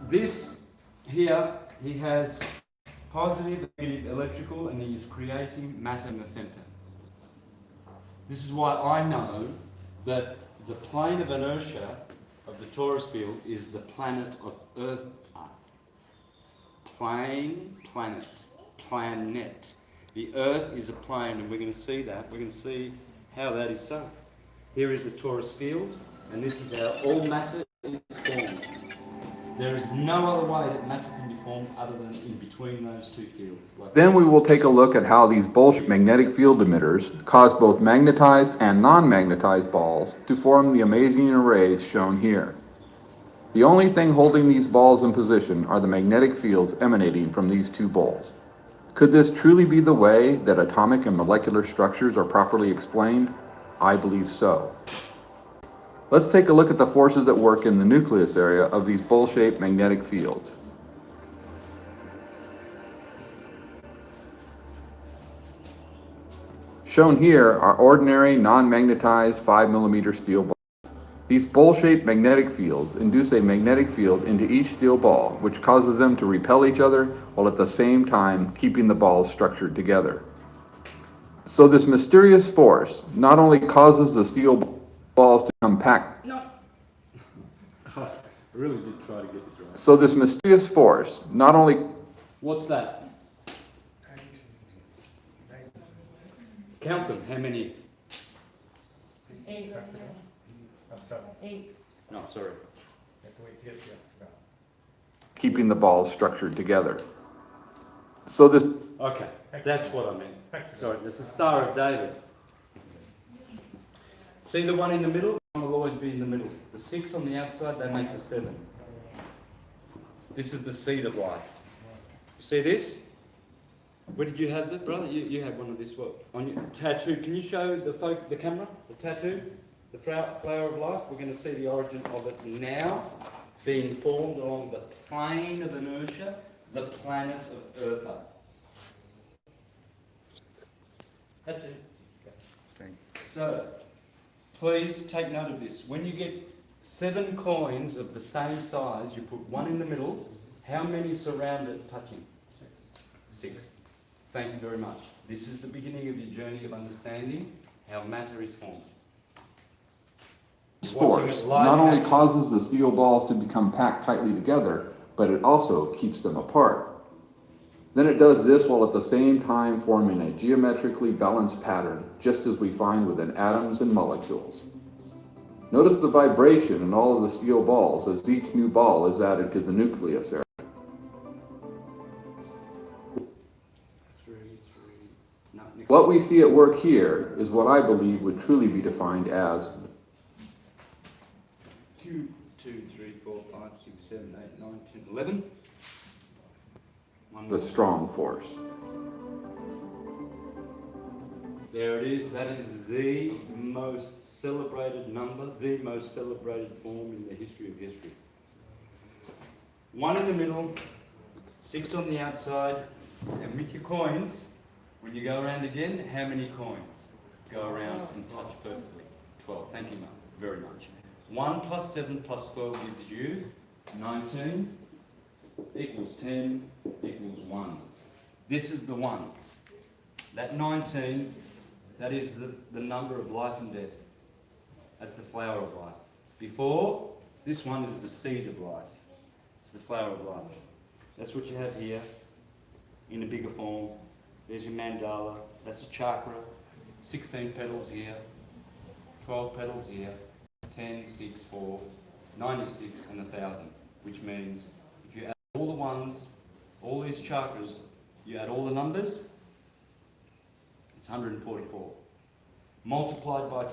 This here, he has positive, negative electrical, and he is creating matter in the center. This is why I know that the plane of inertia of the torus field is the planet of Earth. Planet. The Earth is a plane, and we're going to see that. We're going to see how that is so. Here is the torus field, and this is how all matter is formed. There is no other way that matter can be formed other than in between those two fields. Then we will take a look at how these bullshit magnetic field emitters cause both magnetized and non-magnetized balls to form the amazing arrays shown here. The only thing holding these balls in position are the magnetic fields emanating from these two balls. Could this truly be the way that atomic and molecular structures are properly explained? I believe so. Let's take a look at the forces at work in the nucleus area of these bowl-shaped magnetic fields. Shown here are ordinary non-magnetized 5mm steel balls. These bowl-shaped magnetic fields induce a magnetic field into each steel ball, which causes them to repel each other while at the same time keeping the balls structured together. So this mysterious force not only causes the steel balls to become packed. No. I really did try to get this right. So this mysterious force not only. What's that? Count them. How many? 8. That's 7. 8. No, sorry. Keeping the balls structured together. So this. Okay, that's what I meant. Sorry, there's the Star of David. See the one in the middle? One will always be in the middle. The 6 on the outside, they make the 7. This is the seed of life. See this? Where did you have that, brother? You had one of this. What? On your tattoo. Can you show the camera? The tattoo? The flower of life? We're going to see the origin of it now being formed along the plane of inertia, the planet of Earth. That's it. So, please take note of this. When you get 7 coins of the same size, you put one in the middle. How many surround it touching? 6. Thank you very much. This is the beginning of your journey of understanding how matter is formed. Force not only causes the steel balls to become packed tightly together, but it also keeps them apart. Then it does this while at the same time forming a geometrically balanced pattern, just as we find within atoms and molecules. Notice the vibration in all of the steel balls as each new ball is added to the nucleus area. What we see at work here is what I believe would truly be defined as 2, 3, 4, 5, 6, 7, 8, 9, 10, 11. the strong force. There it is. That is the most celebrated number, the most celebrated form in the history of history. 1 in the middle, 6 on the outside, and with your coins, when you go around again, how many coins go around and touch perfectly? 12. Thank you, Mark, very much. 1 plus 7 plus 12 gives you 19 equals 10 equals 1. This is the 1. That 19, that is the number of life and death. That's the flower of life. Before, this one is the seed of life. It's the flower of life. That's what you have here in a bigger form. There's your mandala. That's a chakra. 16 petals here. 12 petals here. 10, 6, 4, 96 and 1,000. Which means if you add all the ones, all these chakras, you add all the numbers, it's 144. Multiplied by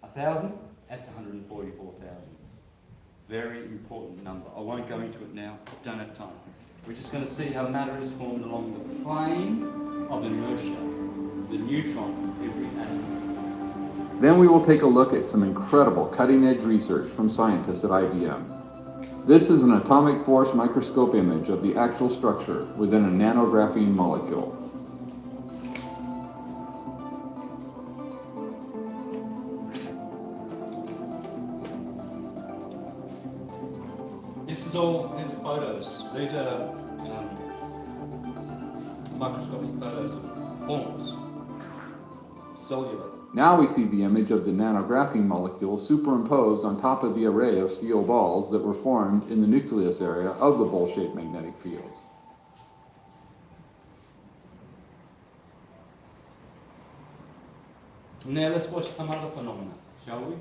1,000, that's 144,000. Very important number. I won't go into it now, don't have time. We're just going to see how matter is formed along the plane of inertia, the neutron of every atom. Then we will take a look at some incredible cutting-edge research from scientists at IBM. This is an atomic force microscope image of the actual structure within a nanographene molecule. These are photos. These are microscopic photos of forms, cellular. Now we see the image of the nanographene molecule superimposed on top of the array of steel balls that were formed in the nucleus area of the bowl-shaped magnetic fields. Now let's watch some other phenomena, shall we?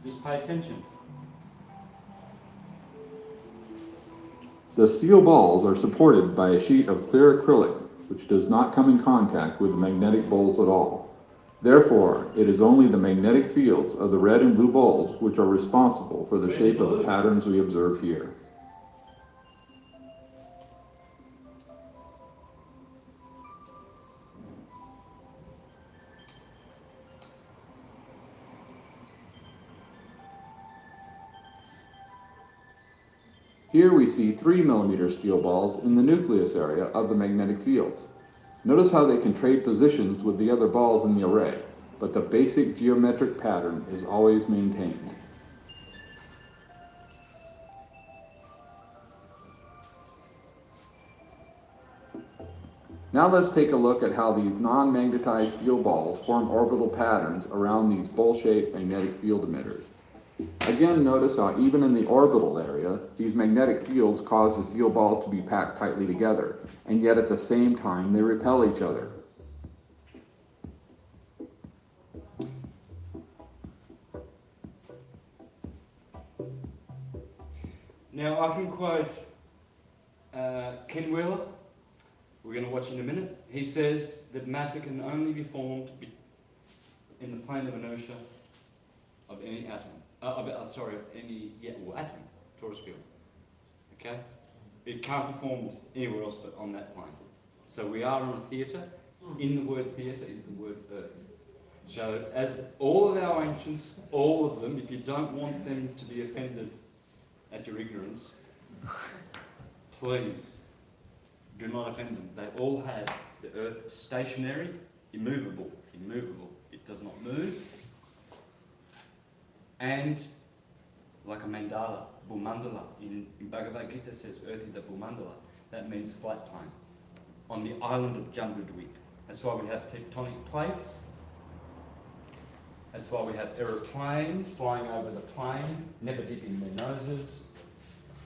Just pay attention. The steel balls are supported by a sheet of clear acrylic, which does not come in contact with the magnetic bowls at all. Therefore, it is only the magnetic fields of the red and blue bowls which are responsible for the shape of the patterns we observe here. Here we see 3 mm steel balls in the nucleus area of the magnetic fields. Notice how they can trade positions with the other balls in the array, but the basic geometric pattern is always maintained. Now let's take a look at how these non-magnetized steel balls form orbital patterns around these bowl-shaped magnetic field emitters. Again, notice how even in the orbital area, these magnetic fields cause the steel balls to be packed tightly together, and yet at the same time they repel each other. Now I can quote Ken Wheeler, we're going to watch in a minute. He says that matter can only be formed in the plane of inertia of any atom. Atom, torus field. Okay? It can't be formed anywhere else but on that plane. So we are on a theatre. In the word theatre is the word earth. So as all of our ancients, all of them, if you don't want them to be offended at your ignorance, please do not offend them. They all had the earth stationary, immovable. It does not move. And like a mandala, Bhumandala, in Bhagavad Gita says earth is a Bhumandala. That means flat plane. On the island of Jambudvip. That's why we have tectonic plates. That's why we have aeroplanes flying over the plane, never dipping their noses,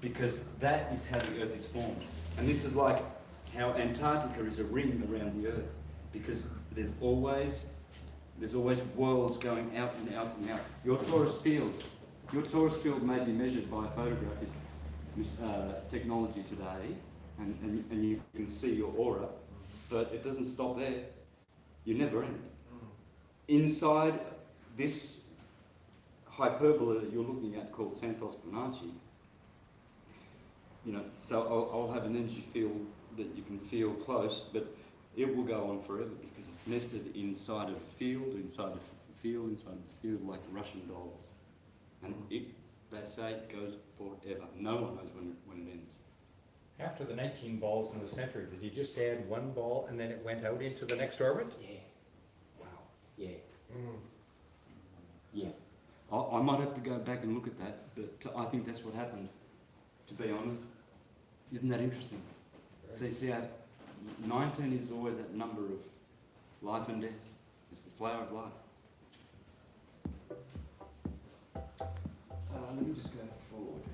because that is how the earth is formed. And this is like how Antarctica is a ring around the earth, because there's always worlds going out and out and out. Your torus field may be measured by photographic technology today, and you can see your aura, but it doesn't stop there. You never end. Inside this hyperbola that you're looking at called Santos Bonacci, so I'll have an energy field that you can feel close, but it will go on forever because it's nested inside of a field, inside of a field, inside of a field, like Russian dolls. And they say it goes forever. No one knows when it ends. After the 19 balls in the center, did you just add one ball and then it went out into the next orbit? Yeah. Wow. Yeah. Yeah. I might have to go back and look at that, but I think that's what happened, to be honest. Isn't that interesting? See how 19 is always that number of life and death. It's the flower of life. Let me just go forward.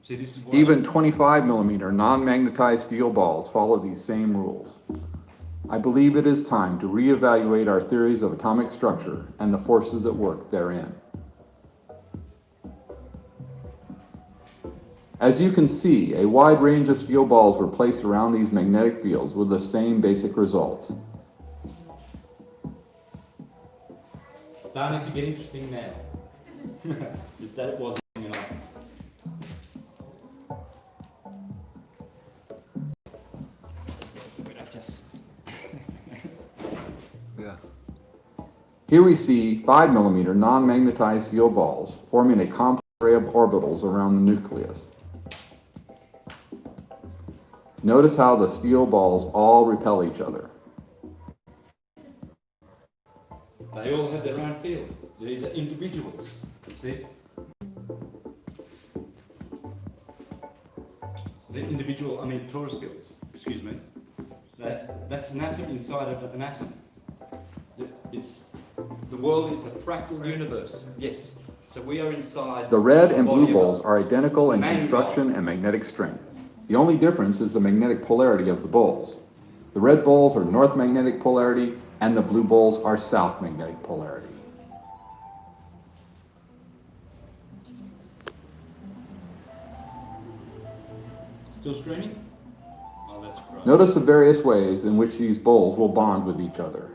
See, this is what Even 25mm non-magnetized steel balls follow these same rules. I believe it is time to reevaluate our theories of atomic structure and the forces at work therein. As you can see, a wide range of steel balls were placed around these magnetic fields with the same basic results. starting to get interesting now. If that wasn't enough. Gracias. Yeah. Here we see 5mm non-magnetized steel balls forming a complex array of orbitals around the nucleus. Notice how the steel balls all repel each other. They all have their own field. These are individuals. You see? The individual, torus fields, excuse me. That's an atom inside of an atom. The world is a fractal universe. Yes. So we are inside. The red and blue body of balls are identical in main construction and magnetic strength. The only difference is the magnetic polarity of the balls. The red balls are north magnetic polarity and the blue balls are south magnetic polarity. Still streaming? Oh, that's great. Notice the various ways in which these balls will bond with each other.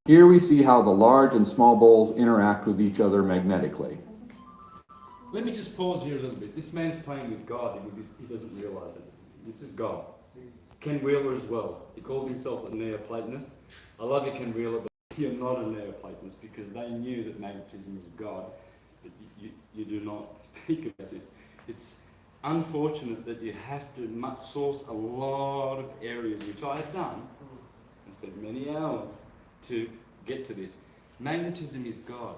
Here we see how the large and small balls interact with each other magnetically. Let me just pause here a little bit. This man's playing with God and he doesn't realize it. This is God. Ken Wheeler as well. He calls himself a Neoplatonist. I love you, Ken Wheeler, but you're not a Neoplatonist because they knew that magnetism was God. But you do not speak about this. It's unfortunate that you have to source a lot of areas, which I have done, and spent many hours to get to this. Magnetism is God.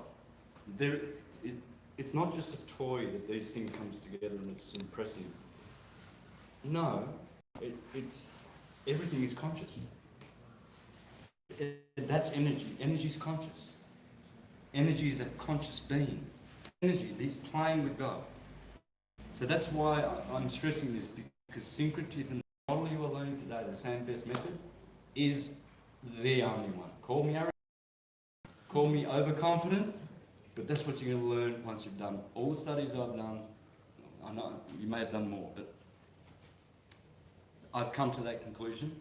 It's not just a toy that these things comes together and it's impressive. No, it's everything is conscious. That's energy. Energy is conscious. Energy is a conscious being. Energy, he's playing with God. So that's why I'm stressing this, because syncretism, the model you are learning today, the S.A.A.M B.E.S.T method, is the only one. Call me arrogant, call me overconfident, but that's what you're going to learn once you've done all the studies I've done. I know you may have done more, but I've come to that conclusion.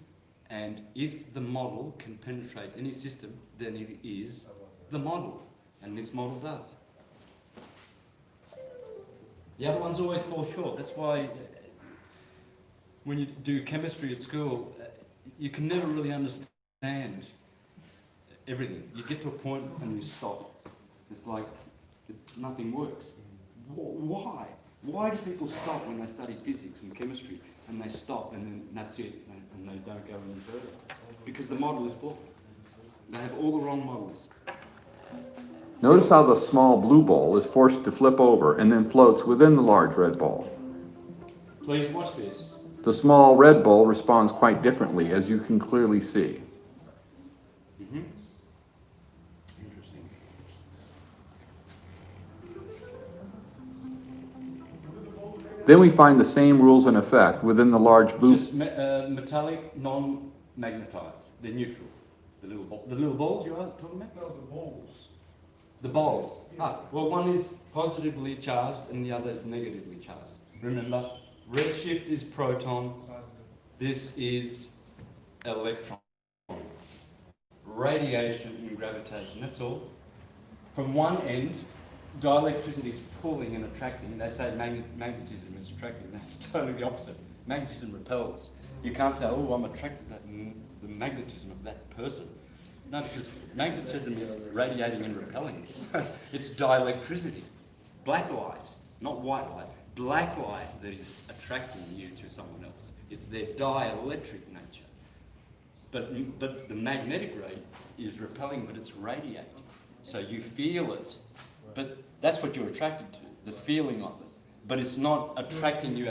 And if the model can penetrate any system, then it is the model. And this model does. The other ones always fall short. That's why when you do chemistry at school, you can never really understand everything. You get to a point and you stop. It's like nothing works. Why? Why do people stop when they study physics and chemistry and they stop and then that's it and they don't go any further? Because the model is flawed. They have all the wrong models. Notice how the small blue ball is forced to flip over and then floats within the large red ball. Please watch this. The small red ball responds quite differently, as you can clearly see. Interesting. Then we find the same rules in effect within the large blue. Just metallic, non-magnetized. They're neutral. The little balls you're talking about? No, the balls. The balls. Well, one is positively charged and the other is negatively charged. Remember, redshift is proton. This is electron. Radiation and gravitation. That's all. From one end, dielectricity is pulling and attracting. They say magnetism is attracting. That's totally the opposite. Magnetism repels. You can't say, oh, I'm attracted to the magnetism of that person. No, because magnetism is radiating and repelling. It's dielectricity. Black light, not white light. Black light that is attracting you to someone else. It's their dielectric nature. But the magnetic ray is repelling, but it's radiating. So you feel it, but that's what you're attracted to, the feeling of it. But it's not attracting you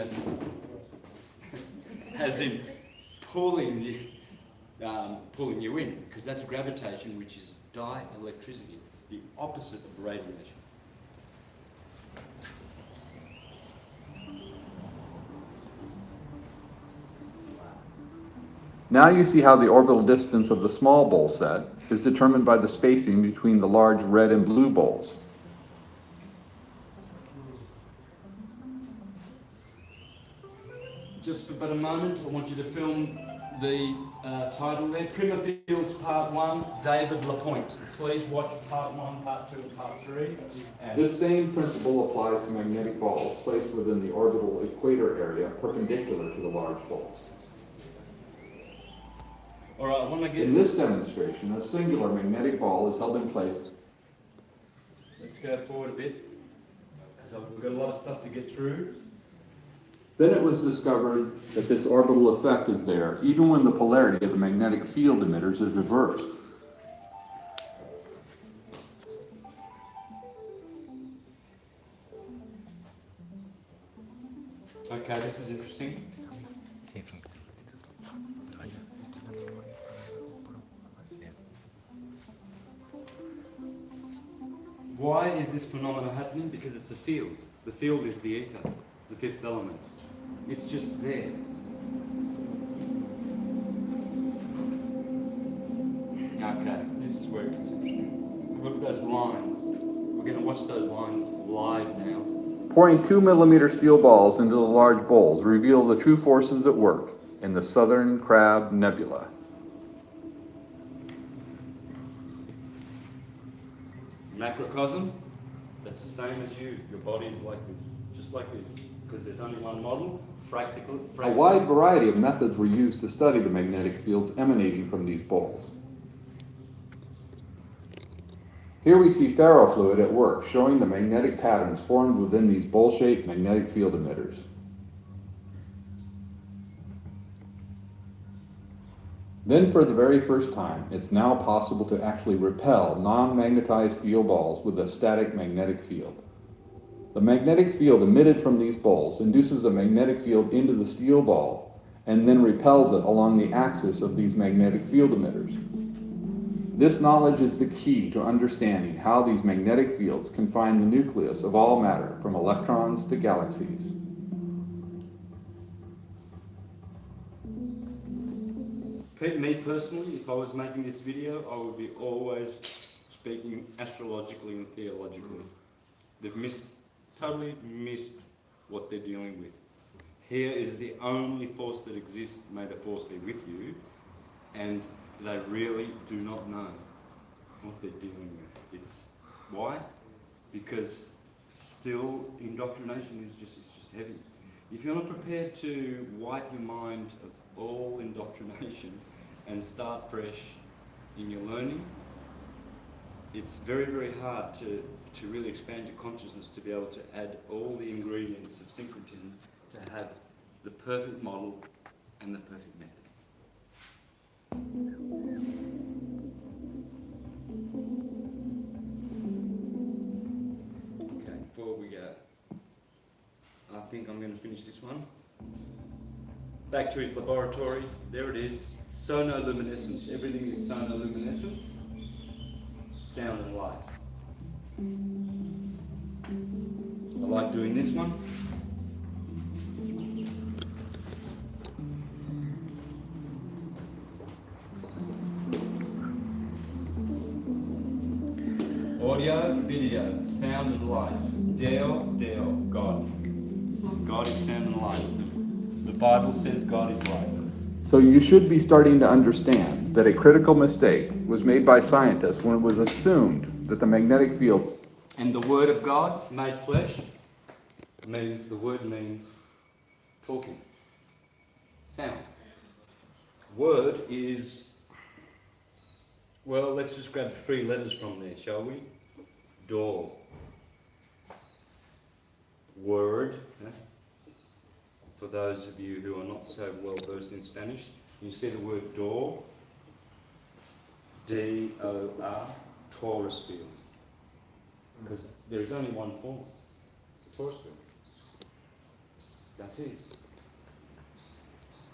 as in pulling you in, because that's gravitation, which is dielectricity, the opposite of radiation. Now you see how the orbital distance of the small bowl set is determined by the spacing between the large red and blue bowls. Just for but a moment, I want you to film the title there, Prima Fields Part 1, David Lapointe. Please watch Part 1, Part 2 and Part 3. And This same principle applies to magnetic balls placed within the orbital equator area perpendicular to the large bowls. all right, I want to get... In this demonstration, a singular magnetic ball is held in place. Let's go forward a bit, because we've got a lot of stuff to get through. Then it was discovered that this orbital effect is there, even when the polarity of the magnetic field emitters is reversed. Okay, this is interesting. Why is this phenomenon happening? Because it's a field. The field is the ether, the fifth element. It's just there. Okay, this is where it gets interesting. Look at those lines. We're going to watch those lines live now. Pouring 2mm steel balls into the large bowls reveal the true forces at work in the Southern Crab Nebula. Macrocosm, that's the same as you. Your body is like this, just like this, because there's only one model, fractal. A wide variety of methods were used to study the magnetic fields emanating from these bowls. Here we see ferrofluid at work, showing the magnetic patterns formed within these bowl-shaped magnetic field emitters. Then for the very first time, it's now possible to actually repel non-magnetized steel balls with a static magnetic field. The magnetic field emitted from these bowls induces a magnetic field into the steel ball and then repels it along the axis of these magnetic field emitters. This knowledge is the key to understanding how these magnetic fields confine the nucleus of all matter, from electrons to galaxies. Me personally, if I was making this video, I would be always speaking astrologically and theologically. They've totally missed what they're dealing with. Here is the only force that exists. May the force be with you. And they really do not know what they're dealing with. It's why? Because still indoctrination is just heavy. If you're not prepared to wipe your mind of all indoctrination and start fresh in your learning, it's very, very hard to really expand your consciousness to be able to add all the ingredients of syncretism to have the perfect model and the perfect method. Okay, before we go, I think I'm going to finish this one. Back to his laboratory. There it is. Sonoluminescence. Everything is sonoluminescence. Sound and light. I like doing this one. Audio, video, sound and light. Deo, God. God is sound and light. The Bible says God is light. So you should be starting to understand that a critical mistake was made by scientists when it was assumed that the magnetic field And the Word of God made flesh means, the word means talking, sound. Word is, well, let's just grab 3 letters from there, shall we? Door. Word. For those of you who are not so well versed in Spanish, you see the word door. D-O-R, torus field. Because there is only one form, the torus field. That's it.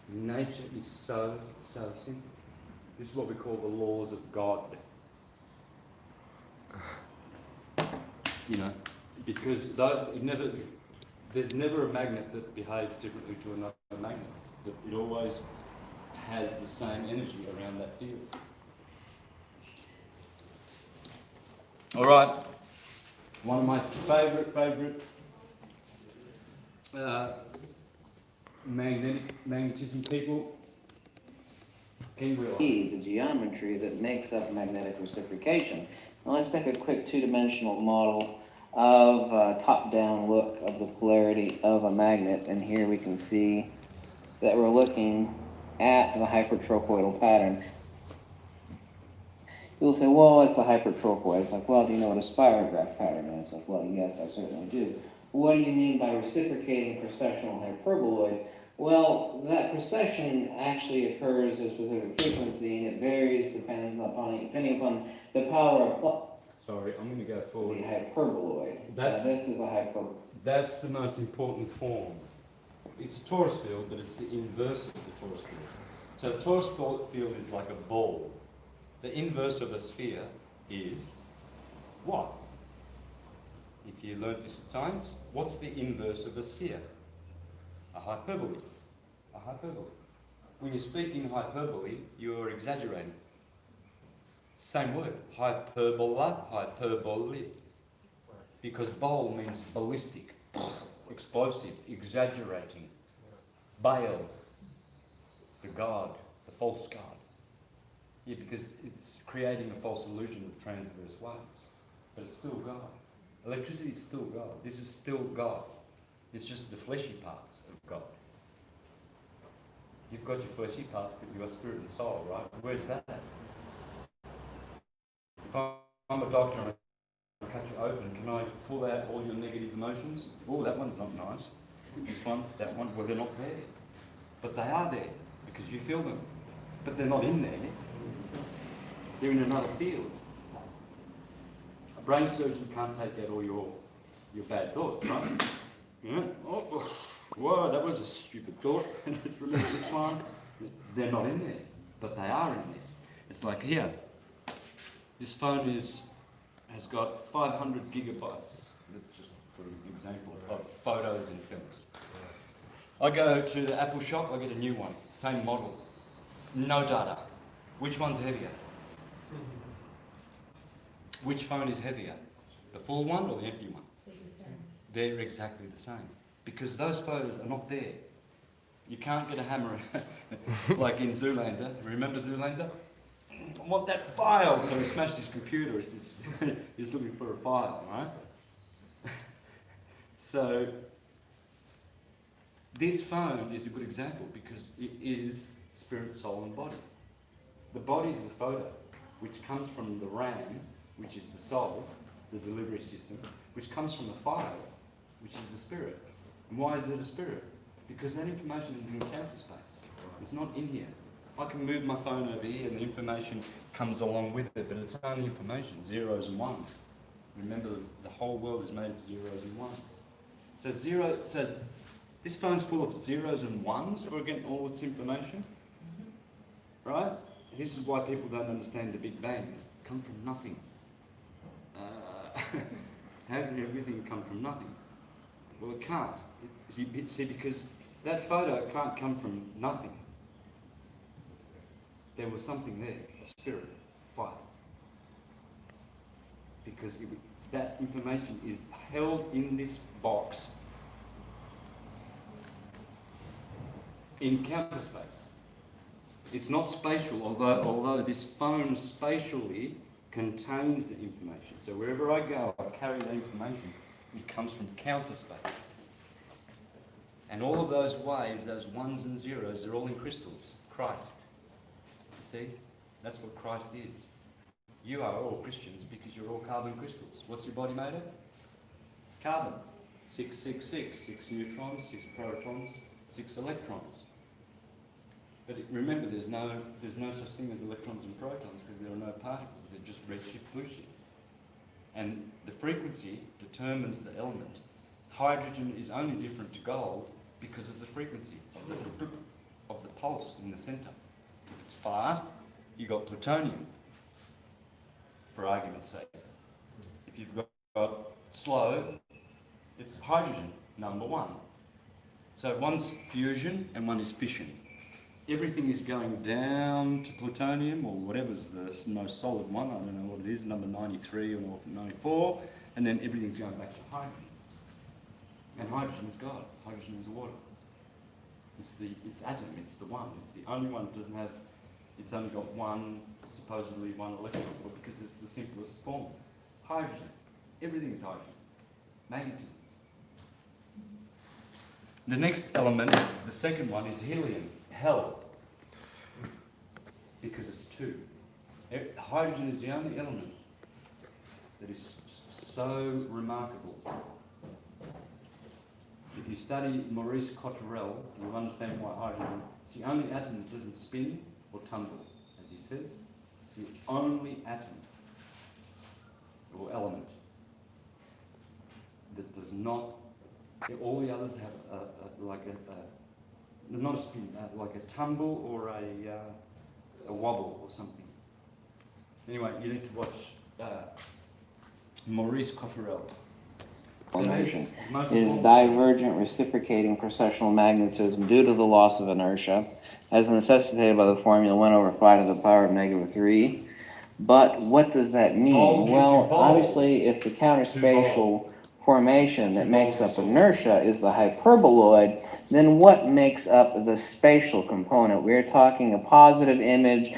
Nature is so simple. This is what we call the laws of God. You know, because there's never a magnet that behaves differently to another magnet. It always has the same energy around that field. All right. One of my favourite magnetism people, The geometry that makes up magnetic reciprocation. Now let's take a quick two-dimensional model of a top-down look of the polarity of a magnet, and here we can see that we're looking at the hypertrochoidal pattern. People say, well, it's a hypertrochoid. It's like, well, do you know what a spirograph pattern is? Like, well, yes, I certainly do. What do you mean by reciprocating precessional hyperboloid? Well, that precession actually occurs at a specific frequency, and it varies depending upon the power of sorry, I'm going to go forward. the hyperboloid. This is a hyperboloid. That's the most important form. It's a torus field, but it's the inverse of the torus field. So the torus field is like a ball. The inverse of a sphere is what? If you learnt this in science, what's the inverse of a sphere? A hyperbole. A hyperbole. When you speak in hyperbole, you're exaggerating. Same word. Hyperbola, hyperbole. Because bol means ballistic, explosive, exaggerating. Baal, the god, the false god. Yeah, because it's creating a false illusion of transverse waves. But it's still God. Electricity is still God. This is still God. It's just the fleshy parts of God. You've got your fleshy parts, but you've got spirit and soul, right? Where's that? If I'm a doctor and I cut you open, can I pull out all your negative emotions? Oh, that one's not nice. This one, that one, well, they're not there. But they are there, because you feel them. But they're not in there. They're in another field. A brain surgeon can't take out all your bad thoughts, right? Yeah. Oh, whoa, that was a stupid thought. Just remember this one. They're not in there, but they are in there. It's like here. This phone has got 500 gigabytes. Let's just for an example of photos and films. I go to the Apple shop. I get a new one, same model, no data. Which one's heavier? Which phone is heavier? The full one or the empty one? They're exactly the same. Because those photos are not there. You can't get a hammer like in Zoolander. Remember Zoolander? I want that file. So he smashed his computer. He's looking for a file, right? So this phone is a good example because it is spirit, soul and body. The body is the photo, which comes from the RAM, which is the soul, the delivery system, which comes from the file, which is the spirit. And why is it a spirit? Because that information is in counter space. It's not in here. I can move my phone over here and the information comes along with it, but it's only information, zeros and ones. Remember, the whole world is made of zeros and ones. So this phone's full of zeros and ones for getting all its information, right? This is why people don't understand the Big Bang. It comes from nothing. How can everything come from nothing? Well, it can't. See, because that photo can't come from nothing. There was something there, a spirit, fire. Because that information is held in this box in counter space. It's not spatial, although this phone spatially contains the information. So wherever I go, I carry that information, it comes from counter space. And all of those waves, those ones and zeros, they're all in crystals. Christ. You see? That's what Christ is. You are all Christians because you're all carbon crystals. What's your body made of? Carbon. 666, 6 neutrons, 6 protons, 6 electrons. But remember, there's no such thing as electrons and protons because there are no particles. They're just redshift, blueshift. And the frequency determines the element. Hydrogen is only different to gold because of the frequency of the pulse in the centre. If it's fast, you've got plutonium, for argument's sake. If you've got slow, it's hydrogen, number one. So one's fusion and one is fission. Everything is going down to plutonium, or whatever's the most solid one, I don't know what it is, number 93 or 94, and then everything's going back to hydrogen. And hydrogen is God, hydrogen is water. It's atom, it's the one, it's the only one that doesn't have, it's only got supposedly one electron, well, because it's the simplest form. Hydrogen, everything is hydrogen. Magnetism. The next element, the second one, is helium, hell, because it's two. Hydrogen is the only element that is so remarkable. If you study Maurice Cotterell, you'll understand why hydrogen, it's the only atom that doesn't spin or tumble, as he says. It's the only atom or element that does not, all the others have not a spin, like a tumble or a wobble or something. Anyway, you need to watch Maurice Cotterell. Formation is divergent reciprocating precessional magnetism due to the loss of inertia, as necessitated by the formula 1 over 5 to the power of -3. But what does that mean? Well, obviously, if the counterspatial formation that makes up inertia is the hyperboloid, then what makes up the spatial component? We're talking a positive image.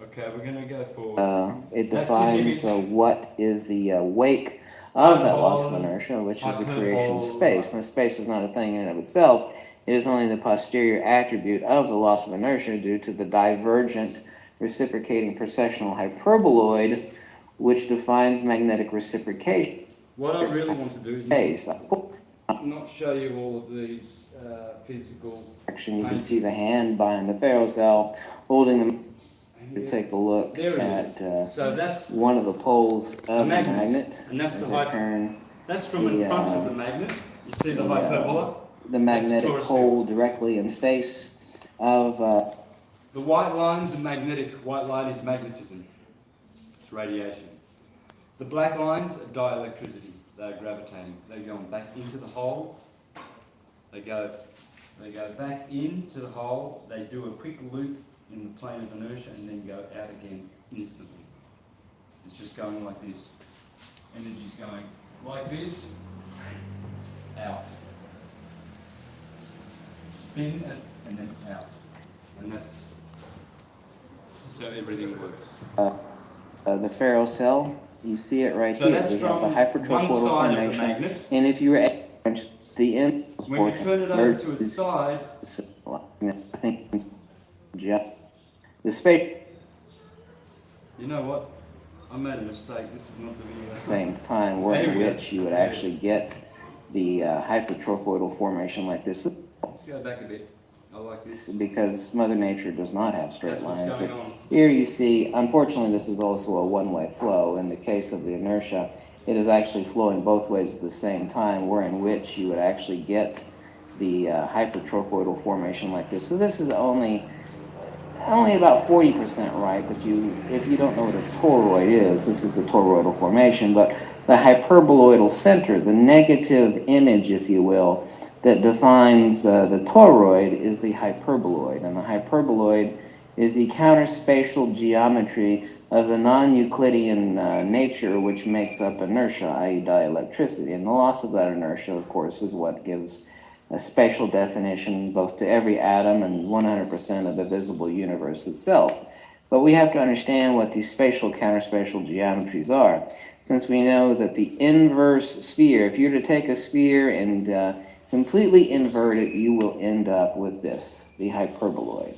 Okay, we're going to go forward. It That's defines his image. what is the wake of that loss of inertia, which is the creation of space. And space is not a thing in and of itself. It is only the posterior attribute of the loss of inertia due to the divergent reciprocating precessional hyperboloid, which defines magnetic reciprocation. What I really want to do is Space. not show you all of these physical. You can see the hand behind the ferrocell holding them. To take a look There it at is. So that's one of the poles of the magnet. magnet. And that's as the they turn that's from in front of the magnet. You see the hyperbola? the magnetic torus pole field. directly in face of The white lines are magnetic. White line is magnetism. It's radiation. The black lines are dielectricity. They're gravitating. They're going back into the hole. They go back into the hole. They do a quick loop in the plane of inertia and then go out again instantly. It's just going like this. Energy's going like this, out. Spin it and then out. And that's so everything works. the ferrocell. You see it right So here. that's We have the from hypertrochoidal one side of the formation. magnet. And if you were at the end When you turn it over to its side, I think it's the space. you know what? I made a mistake. This is not the video. Same time where in which you would actually get the hypertrochoidal formation like this. Let's go back a bit. I like this. Because Mother Nature does not have straight That's what's lines. going But on. here you see, unfortunately, this is also a one-way flow. In the case of the inertia, it is actually flowing both ways at the same time, where in which you would actually get the hypertrochoidal formation like this. So this is only about 40% right, but if you don't know what a toroid is, this is the toroidal formation, but the hyperboloidal center, the negative image, if you will, that defines the toroid is the hyperboloid, and the hyperboloid is the counterspatial geometry of the non-Euclidean nature which makes up inertia, i.e. dielectricity, and the loss of that inertia, of course, is what gives a spatial definition both to every atom and 100% of the visible universe itself. But we have to understand what these spatial counterspatial geometries are. Since we know that the inverse sphere, if you were to take a sphere and completely invert it, you will end up with this, the hyperboloid.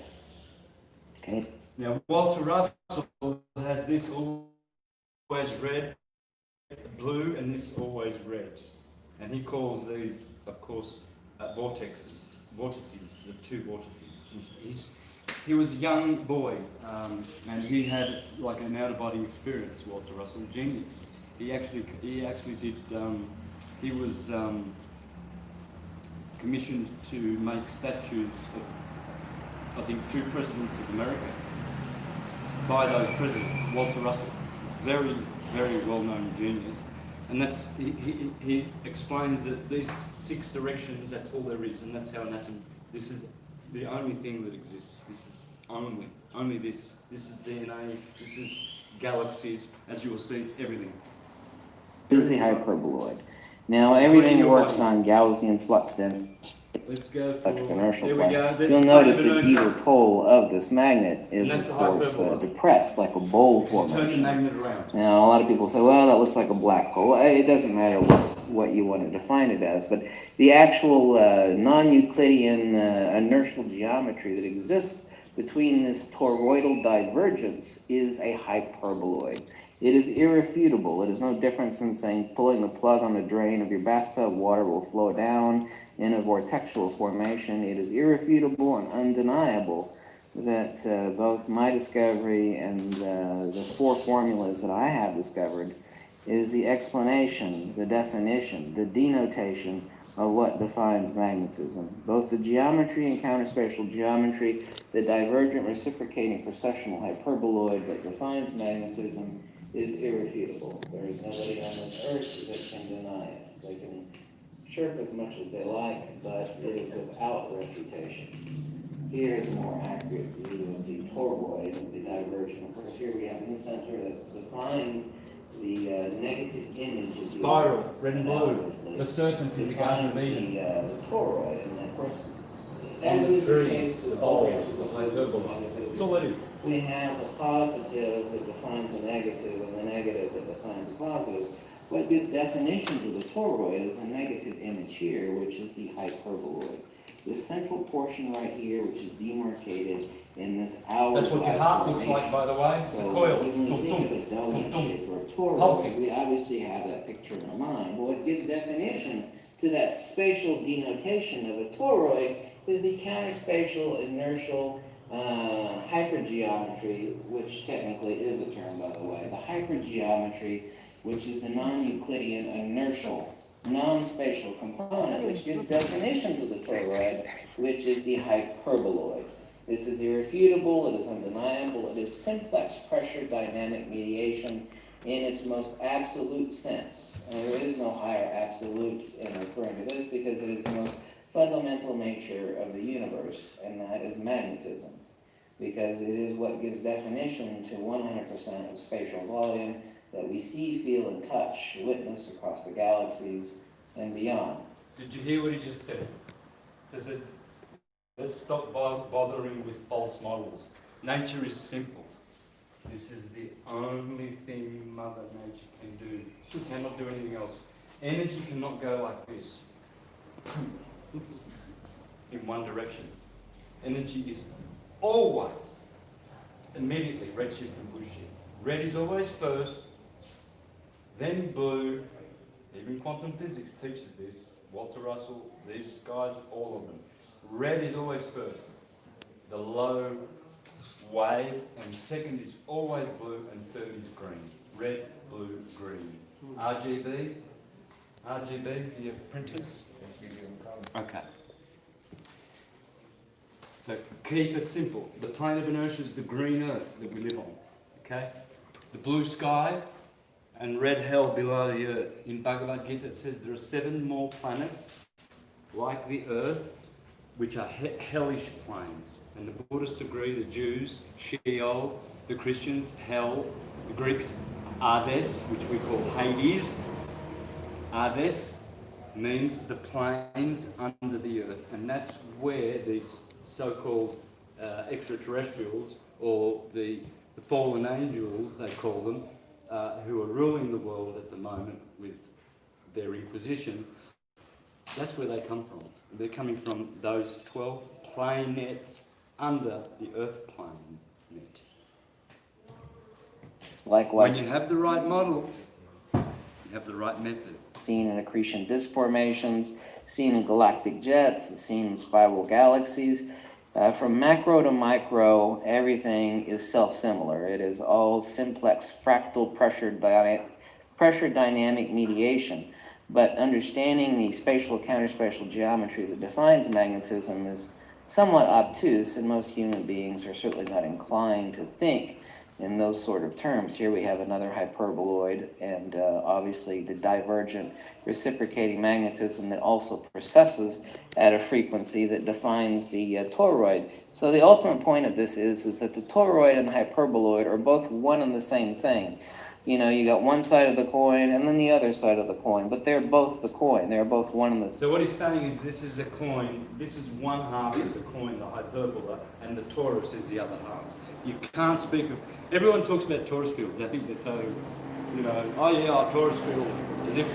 Okay? Now, Walter Russell has this always red, blue, and this always red. And he calls these, of course, vortices, the two vortices. He was a young boy, and he had like an out-of-body experience, Walter Russell, genius. He actually did, he was commissioned to make statues of, I think, 2 presidents of America by those presidents. Walter Russell, very, very well-known genius. And that's, he explains that these 6 directions, that's all there is, and that's how anatomy, this is the only thing that exists. This is only this. This is DNA, this is galaxies. As you will see, it's everything. Is the hyperboloid. Now, everything works on Gaussian flux density. Let's go for, Electric inertial there we plane. go. That's You'll the notice plane of that inertia. either pole of this magnet is, And that's of the course, hyperboloid. depressed, like a bowl Turn the formation. magnet around. Now, a lot of people say, well, that looks like a black hole. It doesn't matter what you want to define it as, but the actual non-Euclidean inertial geometry that exists between this toroidal divergence is a hyperboloid. It is irrefutable. It is no different than saying pulling the plug on the drain of your bathtub, water will flow down in a vortexual formation. It is irrefutable and undeniable that both my discovery and the 4 formulas that I have discovered is the explanation, the definition, the denotation of what defines magnetism. Both the geometry and counterspatial geometry, the divergent reciprocating processional hyperboloid that defines magnetism is irrefutable. There is nobody on this earth that can deny it. They can chirp as much as they like, but it is without refutation. Here is a more accurate view of the toroid, of the divergent. Of course, here we have in the center that defines the negative image of the Spiral, red and blue. analogously The serpent in the Garden of defines Eden. the toroid, and of course, And as the is the tree, case the with ball, all branches the of hyperbole. physics, That's all it is. we have the positive that defines the negative and the negative that defines the positive. What gives definition to the toroid is the negative image here, which is the hyperboloid. This central portion right here, which is demarcated in this hourglass That's what your heart looks formation. like, by the way. It's a So coil. when we Tum, think tum, of a tum, donut tum. shape or a toroid, Pulsing. we obviously have that picture in our mind. But what gives definition to that spatial denotation of a toroid is the counterspatial inertial hypergeometry, which technically is a term, by the way. The hypergeometry, which is the non-Euclidean inertial, non-spatial component, which gives definition to the toroid, which is the hyperboloid. This is irrefutable, it is undeniable, it is simplex pressure dynamic mediation in its most absolute sense. And there is no higher absolute in referring to this because it is the most fundamental nature of the universe, and that is magnetism. Because it is what gives definition to 100% of spatial volume that we see, feel, and touch, witness across the galaxies and beyond. Did you hear what he just said? Says it, let's stop bothering with false models. Nature is simple. This is the only thing Mother Nature can do. She cannot do anything else. Energy cannot go like this, in one direction. Energy is always, immediately, redshift and blueshift. Red is always first, then blue. Even quantum physics teaches this. Walter Russell, these guys, all of them. Red is always first. The low wave, and second is always blue, and third is green. Red, blue, green. RGB for your printers? Okay. So keep it simple. The plane of inertia is the green earth that we live on. Okay? The blue sky and red hell below the earth. In Bhagavad Gita it says there are 7 more planets like the earth which are hellish planes. And the Buddhists agree, the Jews, Sheol, the Christians, hell, the Greeks, Hades, which we call Hades. Hades means the planes under the earth, and that's where these so-called extraterrestrials, or the fallen angels, they call them, who are ruling the world at the moment with their inquisition, that's where they come from. They're coming from those 12 planets under the Earth plane net. Likewise, When you have the right model, you have the right method. seen in accretion disk formations, seen in galactic jets, seen in spiral galaxies. From macro to micro, everything is self-similar. It is all simplex fractal pressure dynamic mediation. But understanding the spatial counterspatial geometry that defines magnetism is somewhat obtuse, and most human beings are certainly not inclined to think in those sort of terms. Here we have another hyperboloid, and obviously the divergent reciprocating magnetism that also processes at a frequency that defines the toroid. So the ultimate point of this is that the toroid and the hyperboloid are both one and the same thing. You know, you got one side of the coin and then the other side of the coin, but they're both the coin. They're both one and the... So what he's saying is this is the coin, this is one half of the coin, the hyperbola, and the torus is the other half. You can't speak of... Everyone talks about torus fields. I think they're so, you know, oh yeah, our torus field, as if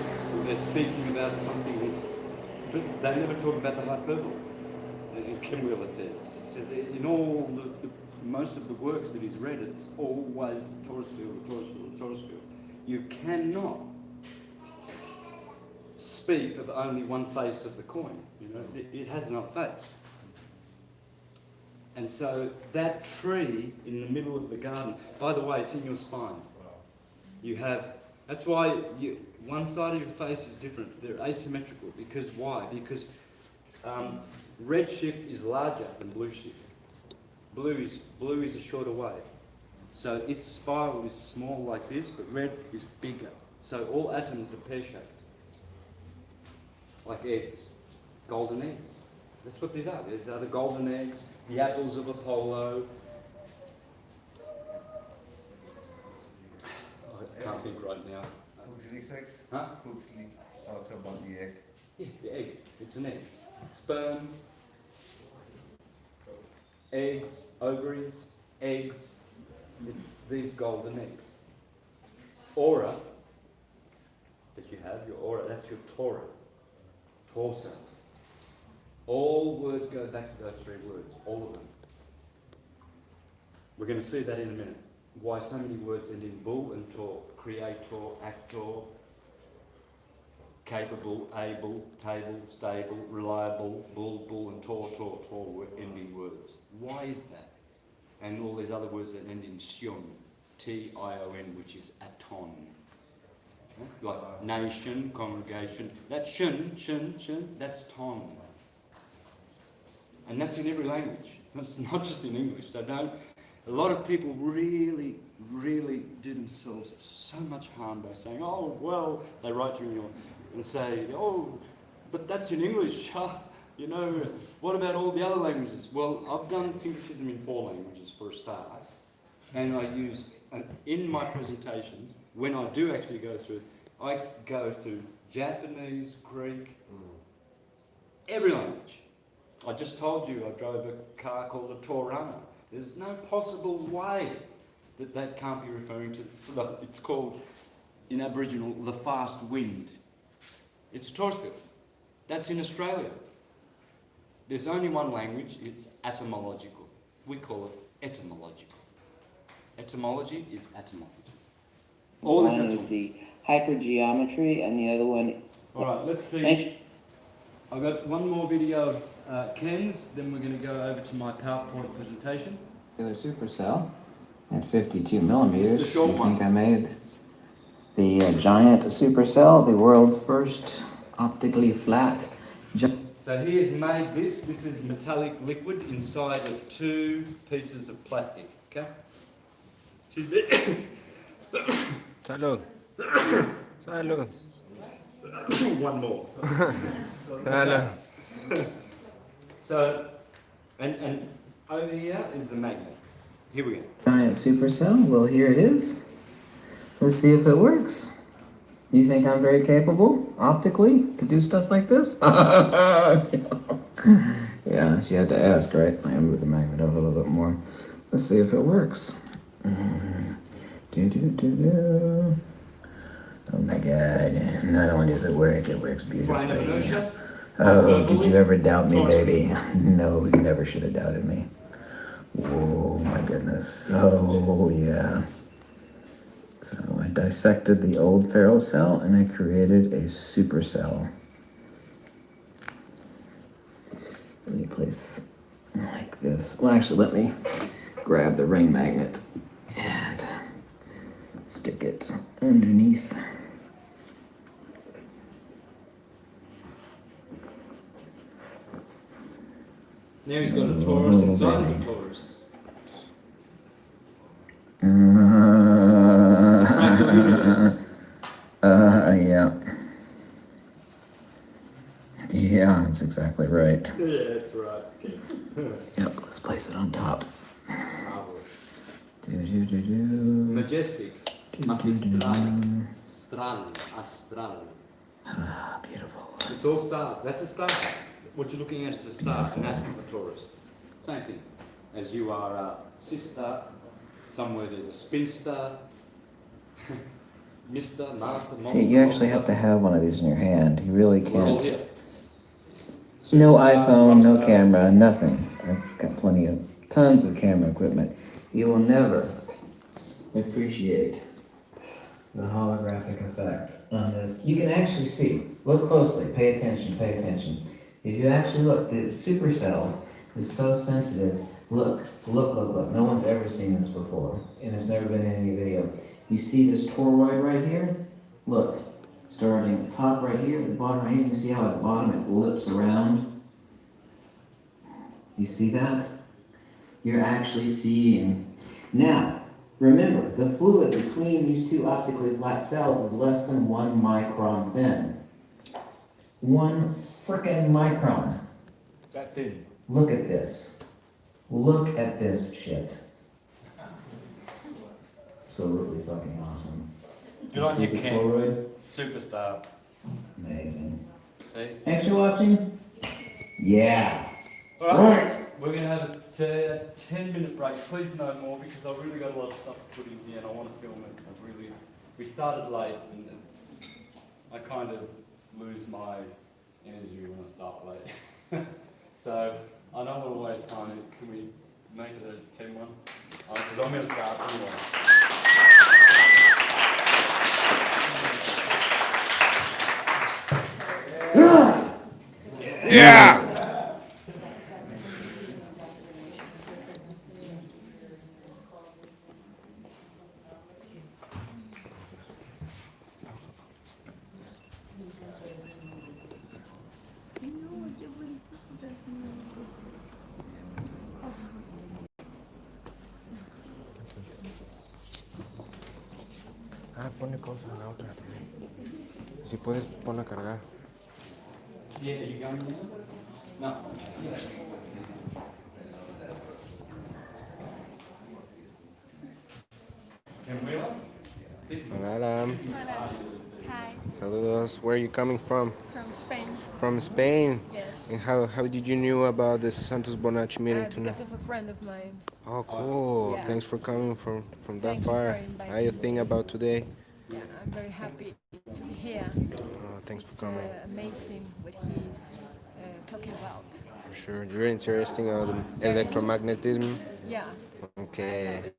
they're speaking about something, but they never talk about the hyperbola. And Kim Wheeler says, he says in all most of the works that he's read, it's always the torus field, the torus field, the torus field. You cannot speak of only one face of the coin. You know, it has another face. And so that tree in the middle of the garden, by the way, it's in your spine. You have, that's why one side of your face is different. They're asymmetrical. Because why? Because red shift is larger than blue shift. Blue is a shorter wave. So its spiral is small like this, but red is bigger. So all atoms are pear-shaped. Like eggs. Golden eggs. That's what these are. These are the golden eggs, the apples of Apollo. I can't think right now. Huh? Talks about the egg. Yeah, the egg. It's an egg. Sperm, eggs, ovaries, eggs. It's these golden eggs. Aura that you have, your aura, that's your Torah. Torso. All words go back to those three words, all of them. We're going to see that in a minute. Why so many words end in bull and tor. Creator, actor, capable, able, table, stable, reliable, bull, and tor ending words. Why is that? And all these other words that end in tion, T-I-O-N, which is aton. Like nation, congregation. That shun, that's ton. And that's in every language. It's not just in English. So a lot of people really do themselves so much harm by saying, oh, well, they write to you and say, oh, but that's in English. You know, what about all the other languages? Well, I've done syncretism in 4 languages for a start. And I use, in my presentations, when I do actually go through, I go to Japanese, Greek, every language. I just told you I drove a car called a Torana. There's no possible way that can't be referring to, it's called, in Aboriginal, the fast wind. It's a torus field. That's in Australia. There's only one language, it's etymological. We call it etymological. Etymology is etymology. All is One is etymology. the hypergeometry, and the other one... All right, let's see. I've got one more video of Ken's, then we're going to go over to my PowerPoint presentation. Supercell at 52 millimeters. It's a short Do you one. think I made the giant supercell, the world's first optically flat? So he has made this. This is metallic liquid inside of 2 pieces of plastic. Okay? Excuse me. Salud. Salud. One more. Salud. So, and over here is the magnet. Here we go. Giant supercell, well, here it is. Let's see if it works. You think I'm very capable, optically, to do stuff like this? Yeah, she had to ask, right? I move the magnet over a little more. Let's see if it works. Do. Oh my god. Not only does it work beautifully. Oh, did you ever doubt me, baby? No, you never should have doubted me. Oh my goodness. Oh yeah. So I dissected the old Pharaoh cell and I created a supercell. Let me place like this. Well, actually, let me grab the ring magnet and stick it underneath. Now he's got a Taurus inside of a Taurus. Yeah. Yeah, that's exactly right. Yeah, that's right. Okay. Yep, let's place it on top. Marvelous. Do. Majestic. Magistrale. Astral. Ah, beautiful. It's all stars. That's a star. What you're looking at is a star, and that's not a Taurus. Same thing. As you are a sister, somewhere there's a spinster, Mr. Master, Monster. See, you actually have to have one of these in your hand. You really We're all can't. here. No Superstars, iPhone, no rockstars. camera, nothing. I've got tons of camera equipment. You will never appreciate the holographic effect on this. You can actually see. Look closely. Pay attention. Pay attention. If you actually look, the supercell is so sensitive. Look. No one's ever seen this before, and it's never been in any video. You see this toroid right here? Look. Starting at the top right here, the bottom right here, you can see how at the bottom it lips around. You see that? You're actually seeing. Now, remember, the fluid between these two optically flat cells is less than 1 micron thin. 1 frickin' micron. That thin. Look at this. Look at this shit. So really fucking awesome. Good on you, See the Ken. toroid? Superstar. Amazing. See? Thanks for watching. Yeah. Alright, we're going to have a 10-minute break. Please no more, because I've really got a lot of stuff to put in here and I want to film it. We started late and I kind of lose my energy when I start late. So I don't want to waste time. Can we make it a 10-1? Because I'm going to start anyway. Yeah! Ah, ponle cosas en la otra también. Si puedes, ponla a cargar. Yeah, are you going now? No. Hola. Hi, Saludos. Where are you coming from? from Spain. From Spain. Yes. And how did you know about the Santos Bonacci meeting tonight? Because of a friend of mine. Oh, cool. Yeah. Thanks for coming from that Thank you far. for inviting How you me. think about today? Yeah, I'm very happy to be here. Oh, thanks for It's coming. amazing what he's talking about. For sure. You're interested in the electromagnetism? Yeah, Okay.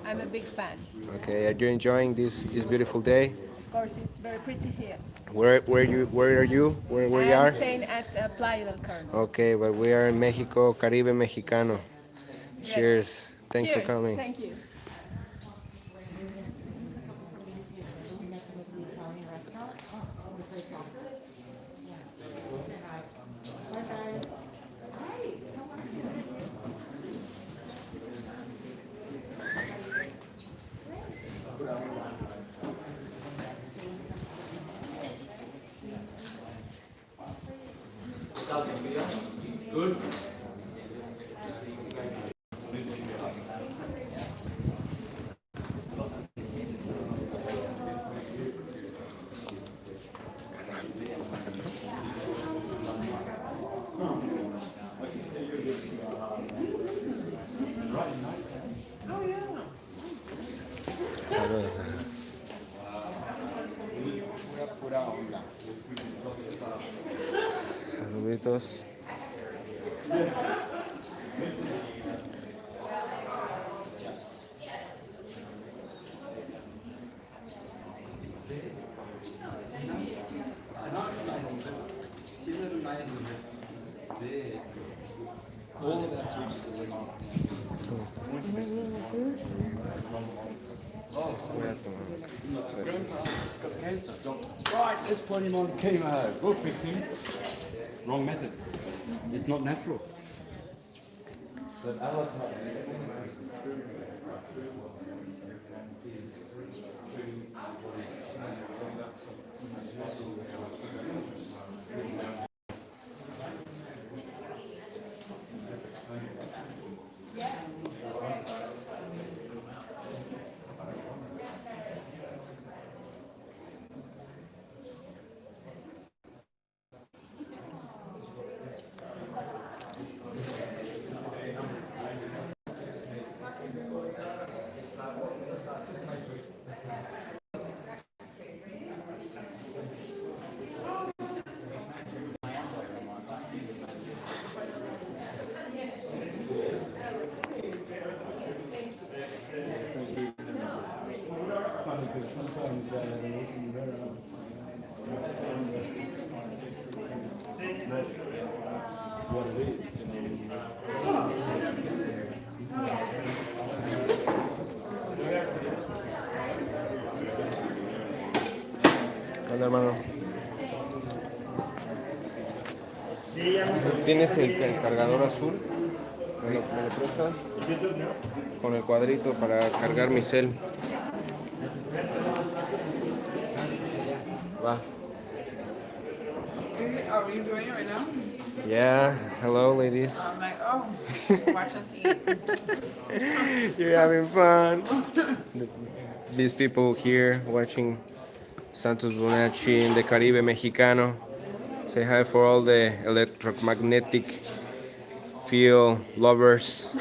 I'm a big fan. Okay. Are you enjoying this beautiful day? Of course, it's very pretty here. Where are you? Where you I'm are? staying at Playa del Carmen. Okay, but we are in Mexico, Caribe Mexicano. Cheers. Thanks for Cheers. coming. Thank you. Good. cuadritos. Isn't it amazing? It's there. All of our teachers are letting us down. Oh, Voy a tomar. grandpa's got cancer. Right, let's put him on chemo. We'll fix him. Wrong method. It's not natural. But Hola, hermano. ¿Tienes el cargador azul? ¿Me lo prestas? Con el cuadrito para cargar mi cel. Va. Are you doing it right now? Yeah, hello ladies. I'm like, oh, watch us eat. You're having fun. These people here watching Santos Bonacci in the Caribe Mexicano. Say hi for all the electromagnetic field lovers.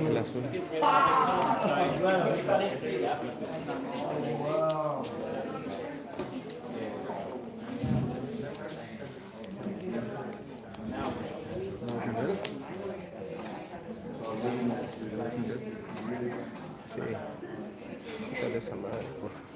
El azul. Sí. Quítale esa madre, por favor.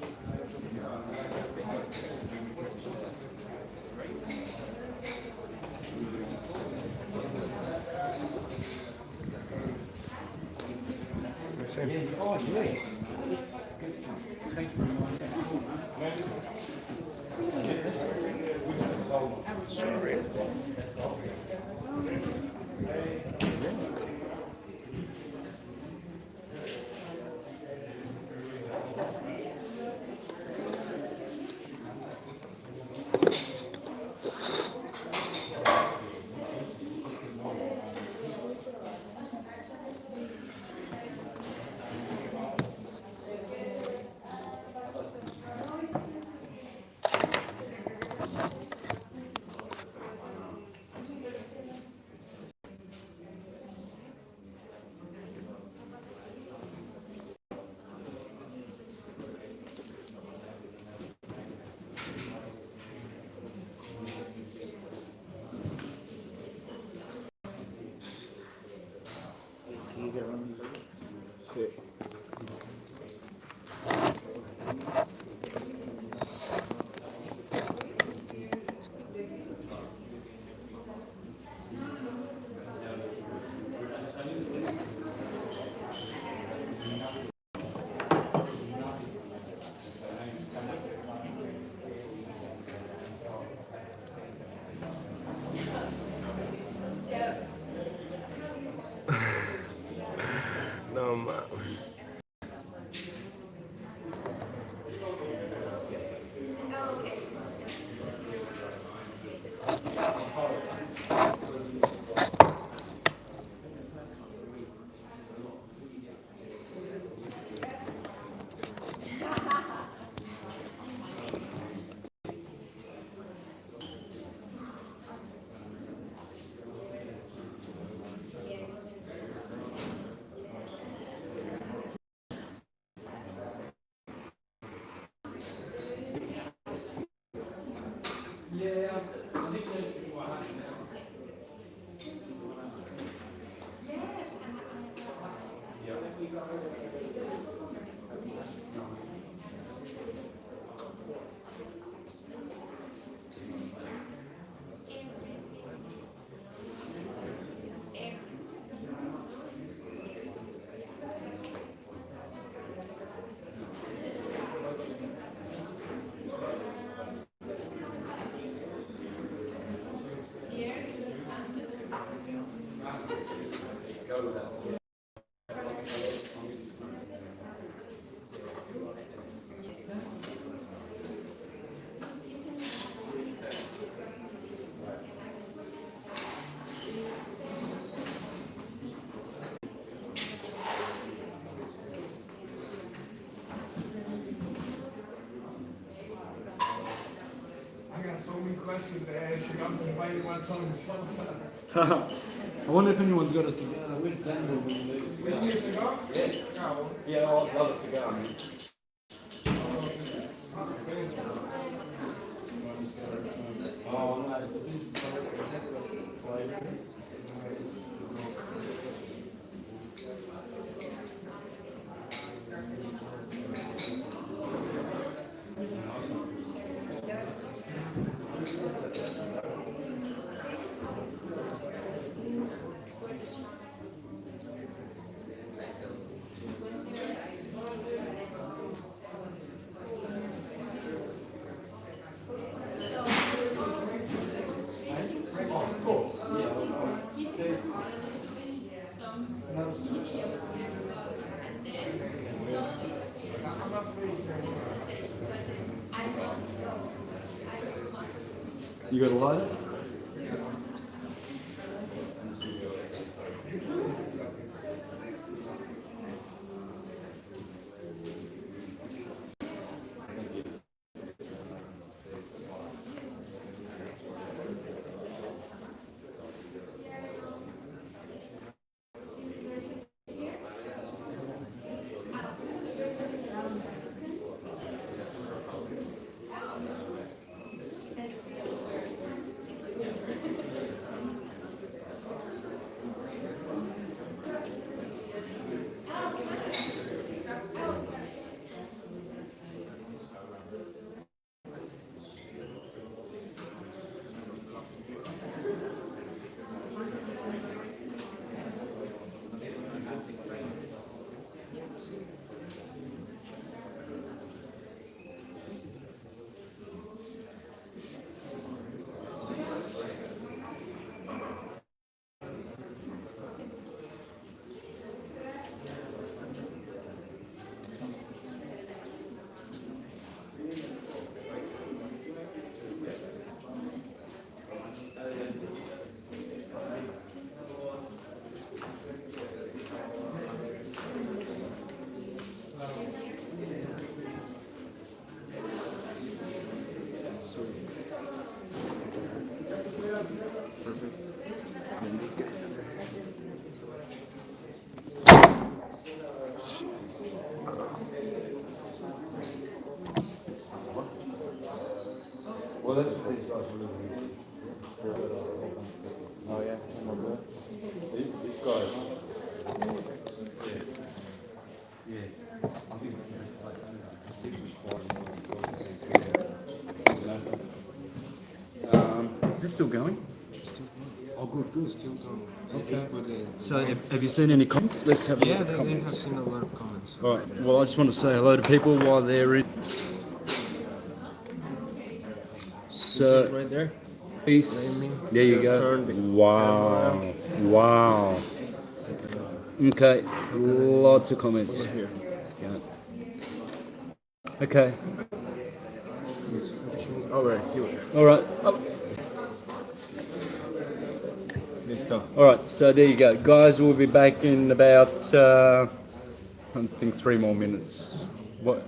No mames. I got so many questions to ask you. I'm biting my tongue sometimes. I wonder if anyone's got a cigar. Where's Daniel? You need a cigar? Yeah, I'll love a cigar, man. Oh, no, this is flavor. You got a lighter? Well, that's what these guys really need. Oh, yeah? This guy. Yeah. I think is it still going? Oh, good, still going. Okay. So, have you seen any comments? Let's have a look Yeah, at they have comments. seen a lot of comments. All right. Well, I just want to say hello to people while they're in. So, Right there. peace. Flaming. There you Just go. turn the Wow. camera. Wow. Okay. Lots of comments. Over here. Yeah. Okay. All right, here. All right. Listo. All right. So there you go, guys. We'll be back in about I think 3 more minutes. What?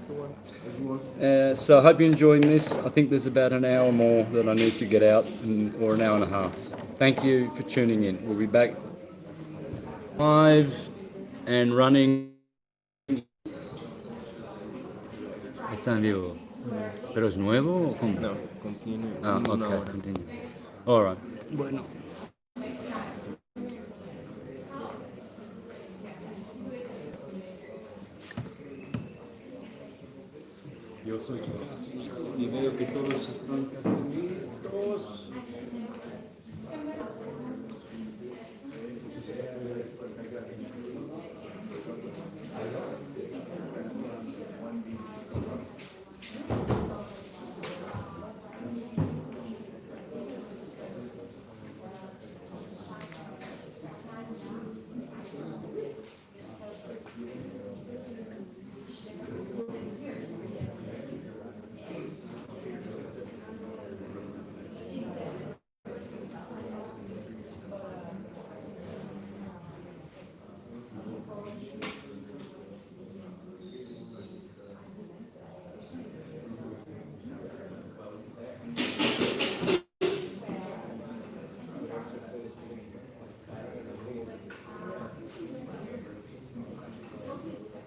So I hope you're enjoying this. I think there's about an hour more that I need to get out, or an hour and a half. Thank you for tuning in. We'll be back live and running. Está en vivo. ¿Pero es nuevo o cómo? No, continue. Ah, Una okay, hora. continue. All right. Bueno. Yo soy casi y veo que todos están casi listos.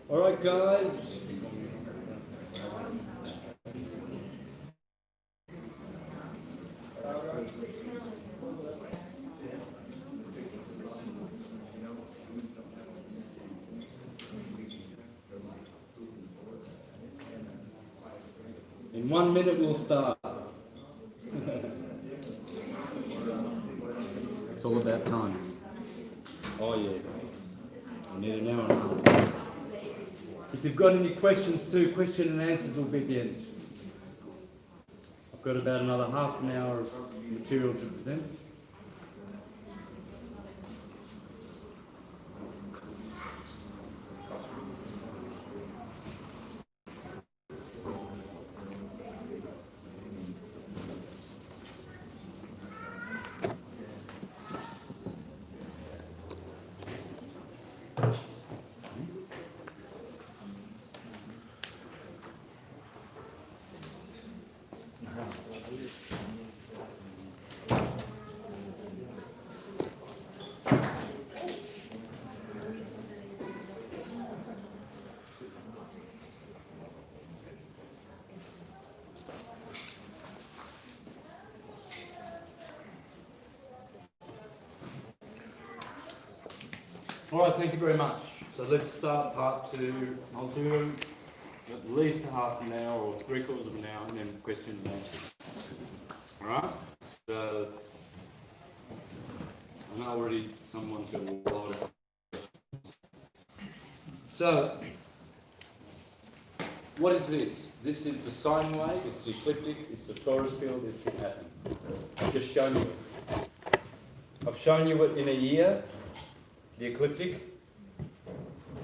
All right, guys. In 1 minute we'll start. It's all about time. Oh yeah. I need an hour and a half. If you've got any questions too, question and answers will be at the end. I've got about another half an hour of material to present. All right, thank you very much. So let's start part two. I'll do at least half an hour or 3/4 of an hour and then question and answers. All right? So I know already someone's got a lot of questions. So, what is this? This is the sine wave, it's the ecliptic, it's the torus field, it's the pattern. I've just shown you it. I've shown you it in a year. The ecliptic,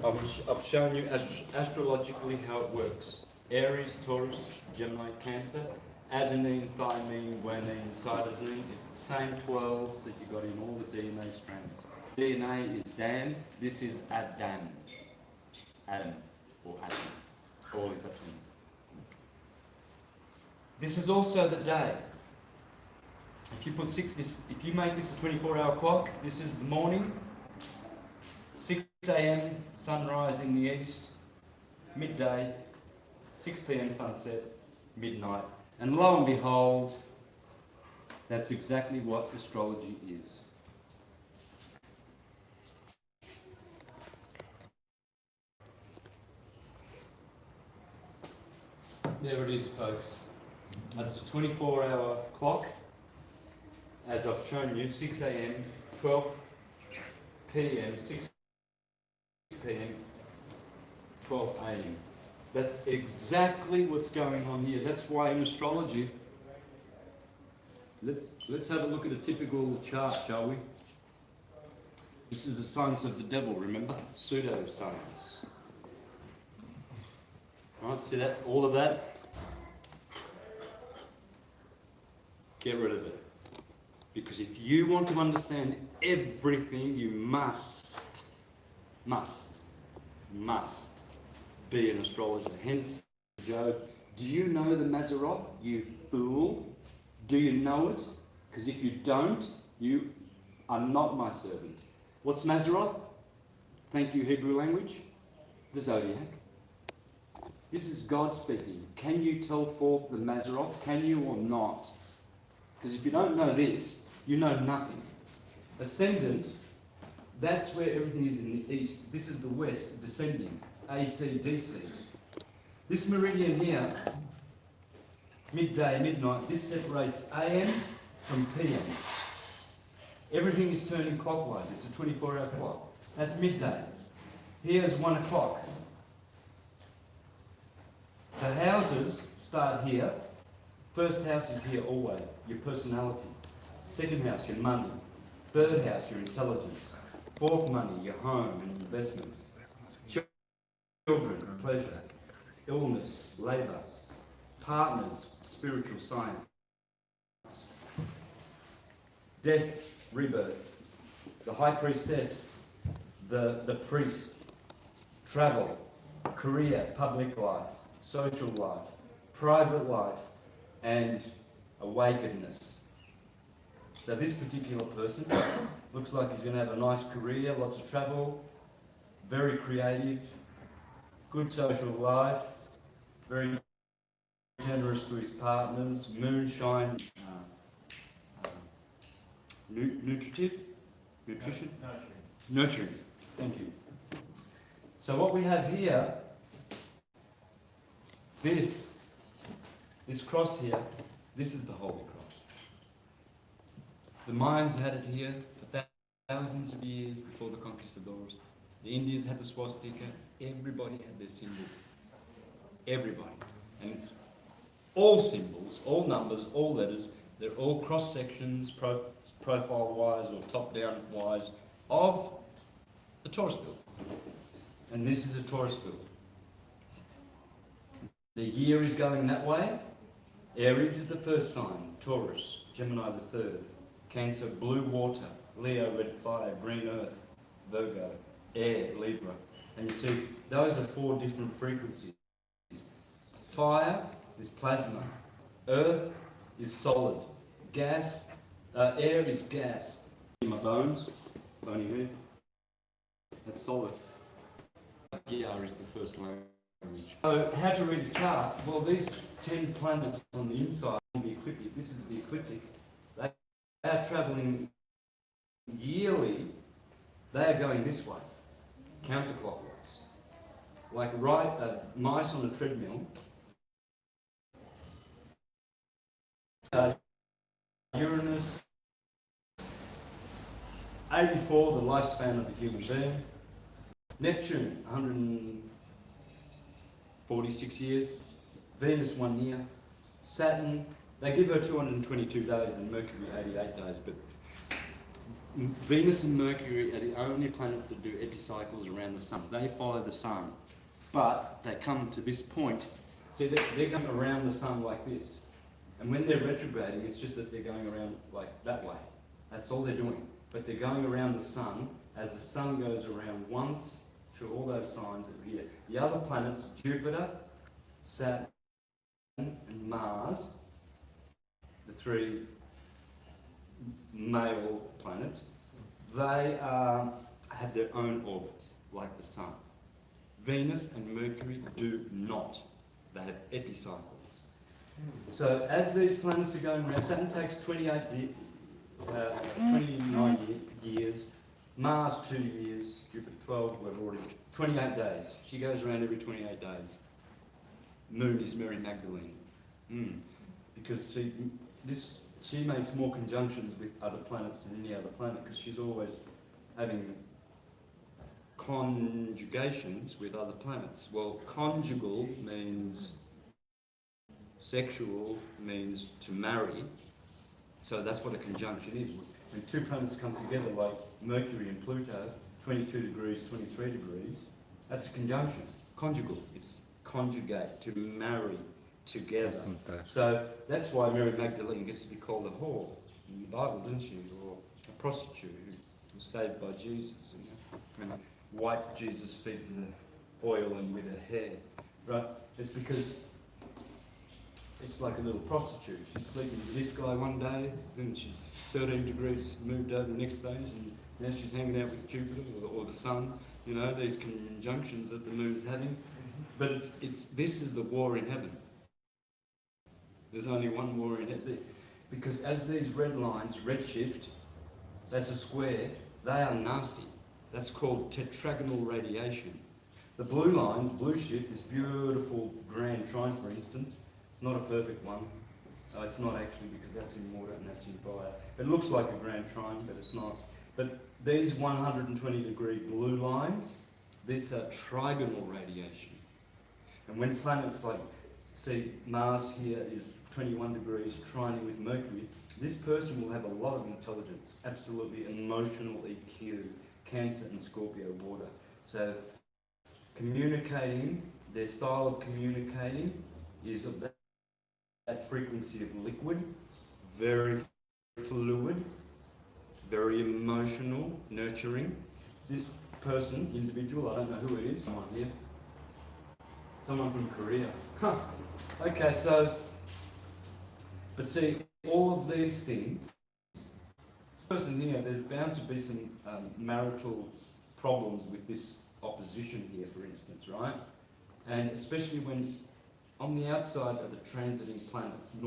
I've shown you astrologically how it works. Aries, Taurus, Gemini, Cancer, adenine, thymine, guanine, cytosine. It's the same 12s that you got in all the DNA strands. DNA is Dan, this is Adam. Adam, or Adam. All is up to him. This is also the day. If you put if you make this a 24-hour clock, this is the morning. 6 a.m. sunrise in the east, midday, 6 p.m. sunset, midnight. And lo and behold, that's exactly what astrology is. There it is, folks. That's the 24-hour clock. As I've shown you, 6 a.m., 12 p.m., 6 p.m., 12 a.m. That's exactly what's going on here. That's why in astrology, let's have a look at a typical chart, shall we? This is the science of the devil, remember? Pseudoscience. Alright, see that? All of that? Get rid of it. Because if you want to understand everything, you must be an astrologer. Hence, Job, do you know the Mazzaroth, you fool? Do you know it? Because if you don't, you are not my servant. What's Mazzaroth? Thank you, Hebrew language. The zodiac. This is God speaking. Can you tell forth the Mazzaroth? Can you or not? Because if you don't know this, you know nothing. Ascendant, that's where everything is in the east. This is the west, descending. AC, DC. This meridian here, midday, midnight, this separates A.M. from P.M. Everything is turning clockwise. It's a 24-hour clock. That's midday. Here's 1 o'clock. The houses start here. First house is here always, your personality. Second house, your money. Third house, your intelligence. Fourth, money, your home and investments. Children, pleasure. Illness, labour. Partners, spiritual science. Death, rebirth. The high priestess, the priest. Travel, career, public life, social life, private life, and awakenedness. So this particular person looks like he's going to have a nice career, lots of travel, very creative, good social life, very generous to his partners, moonshine, nutrition? Nurturing, thank you. So what we have here, this cross here, this is the Holy Cross. The Mayans had it here for thousands of years before the conquistadors. The Indians had the swastika. Everybody had their symbol. Everybody. And it's all symbols, all numbers, all letters. They're all cross sections, profile-wise or top-down-wise, of the Taurus field. And this is a Taurus field. The year is going that way. Aries is the first sign, Taurus, Gemini the third, Cancer, blue water, Leo, red fire, green earth, Virgo, air, Libra. And you see, those are 4 different frequencies. Fire is plasma, earth is solid, gas, air is gas. In my bones, bony here, that's solid. GR is the first language. So, how to read the chart? Well, these 10 planets on the inside, the ecliptic, this is the ecliptic, they are travelling yearly, they are going this way, counterclockwise. Like mice on a treadmill. Uranus, 84, the lifespan of a human being. Neptune, 146 years. Venus, 1 year. Saturn, they give her 222 days and Mercury 88 days, but Venus and Mercury are the only planets that do epicycles around the sun. They follow the sun, but they come to this point. See, they're going around the sun like this. And when they're retrograding, it's just that they're going around like that way. That's all they're doing. But they're going around the sun as the sun goes around once through all those signs over here. The other planets, Jupiter, Saturn, and Mars, the 3 male planets, they have their own orbits, like the sun. Venus and Mercury do not. They have epicycles. So as these planets are going around, Saturn takes 29 years, Mars 2 years, Jupiter 12, we've already 28 days. She goes around every 28 days. Moon is Mary Magdalene. Because see, she makes more conjunctions with other planets than any other planet because she's always having conjugations with other planets. Well, conjugal means sexual, means to marry. So that's what a conjunction is. When 2 planets come together, like Mercury and Pluto, 22 degrees, 23 degrees, that's a conjunction. Conjugal, it's conjugate, to marry together. So that's why Mary Magdalene gets to be called a whore in the Bible, doesn't she? Or a prostitute who was saved by Jesus and wiped Jesus' feet with oil and with her hair. Right? It's because it's like a little prostitute. She's sleeping with this guy one day, then she's 13 degrees moved over the next day, and now she's hanging out with Jupiter or the sun. You know, these conjunctions that the moon's having. But this is the war in heaven. There's only one war in heaven. Because as these red lines, redshift, that's a square, they are nasty. That's called tetragonal radiation. The blue lines, blue shift, this beautiful grand trine, for instance, it's not a perfect one. It's not actually, because that's in water and that's in fire. It looks like a grand trine, but it's not. But these 120-degree blue lines, these are trigonal radiation. And when planets like, see, Mars here is 21 degrees trining with Mercury, this person will have a lot of intelligence, absolutely emotional EQ, Cancer and Scorpio water. So communicating, their style of communicating is of that frequency of liquid, very fluid, very emotional, nurturing. This person, individual, I don't know who it is, someone here, someone from Korea. Huh. Okay, so, but see, all of these things, person here, there's bound to be some marital problems with this opposition here, for instance, right? And especially when on the outside of the transiting planets,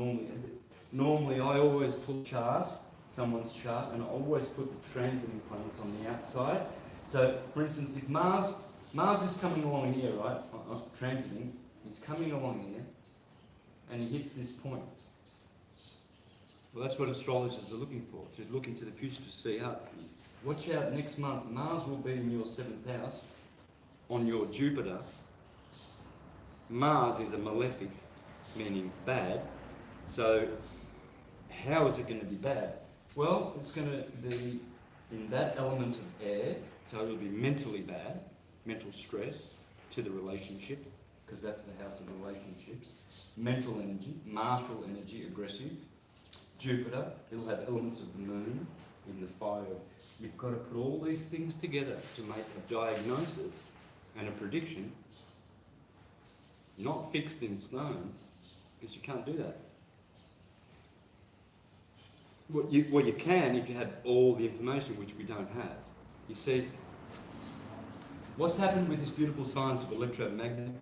normally I always pull a chart, someone's chart, and I always put the transiting planets on the outside. So, for instance, if Mars is coming along here, right, transiting, he's coming along here, and he hits this point. Well, that's what astrologers are looking for, to look into the future to see, watch out, next month, Mars will be in your 7th house, on your Jupiter. Mars is a malefic, meaning bad, so how is it going to be bad? Well, it's going to be in that element of air, so it'll be mentally bad, mental stress to the relationship, because that's the house of relationships. Mental energy, martial energy, aggressive. Jupiter, it'll have elements of the moon in the fire. You've got to put all these things together to make a diagnosis and a prediction, not fixed in stone, because you can't do that. Well, you can if you had all the information, which we don't have. You see, what's happened with this beautiful science of electromagnetism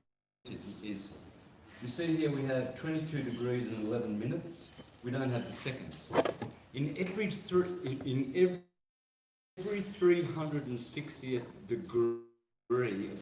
is, you see here we have 22 degrees and 11 minutes. We don't have the seconds. In every 360th degree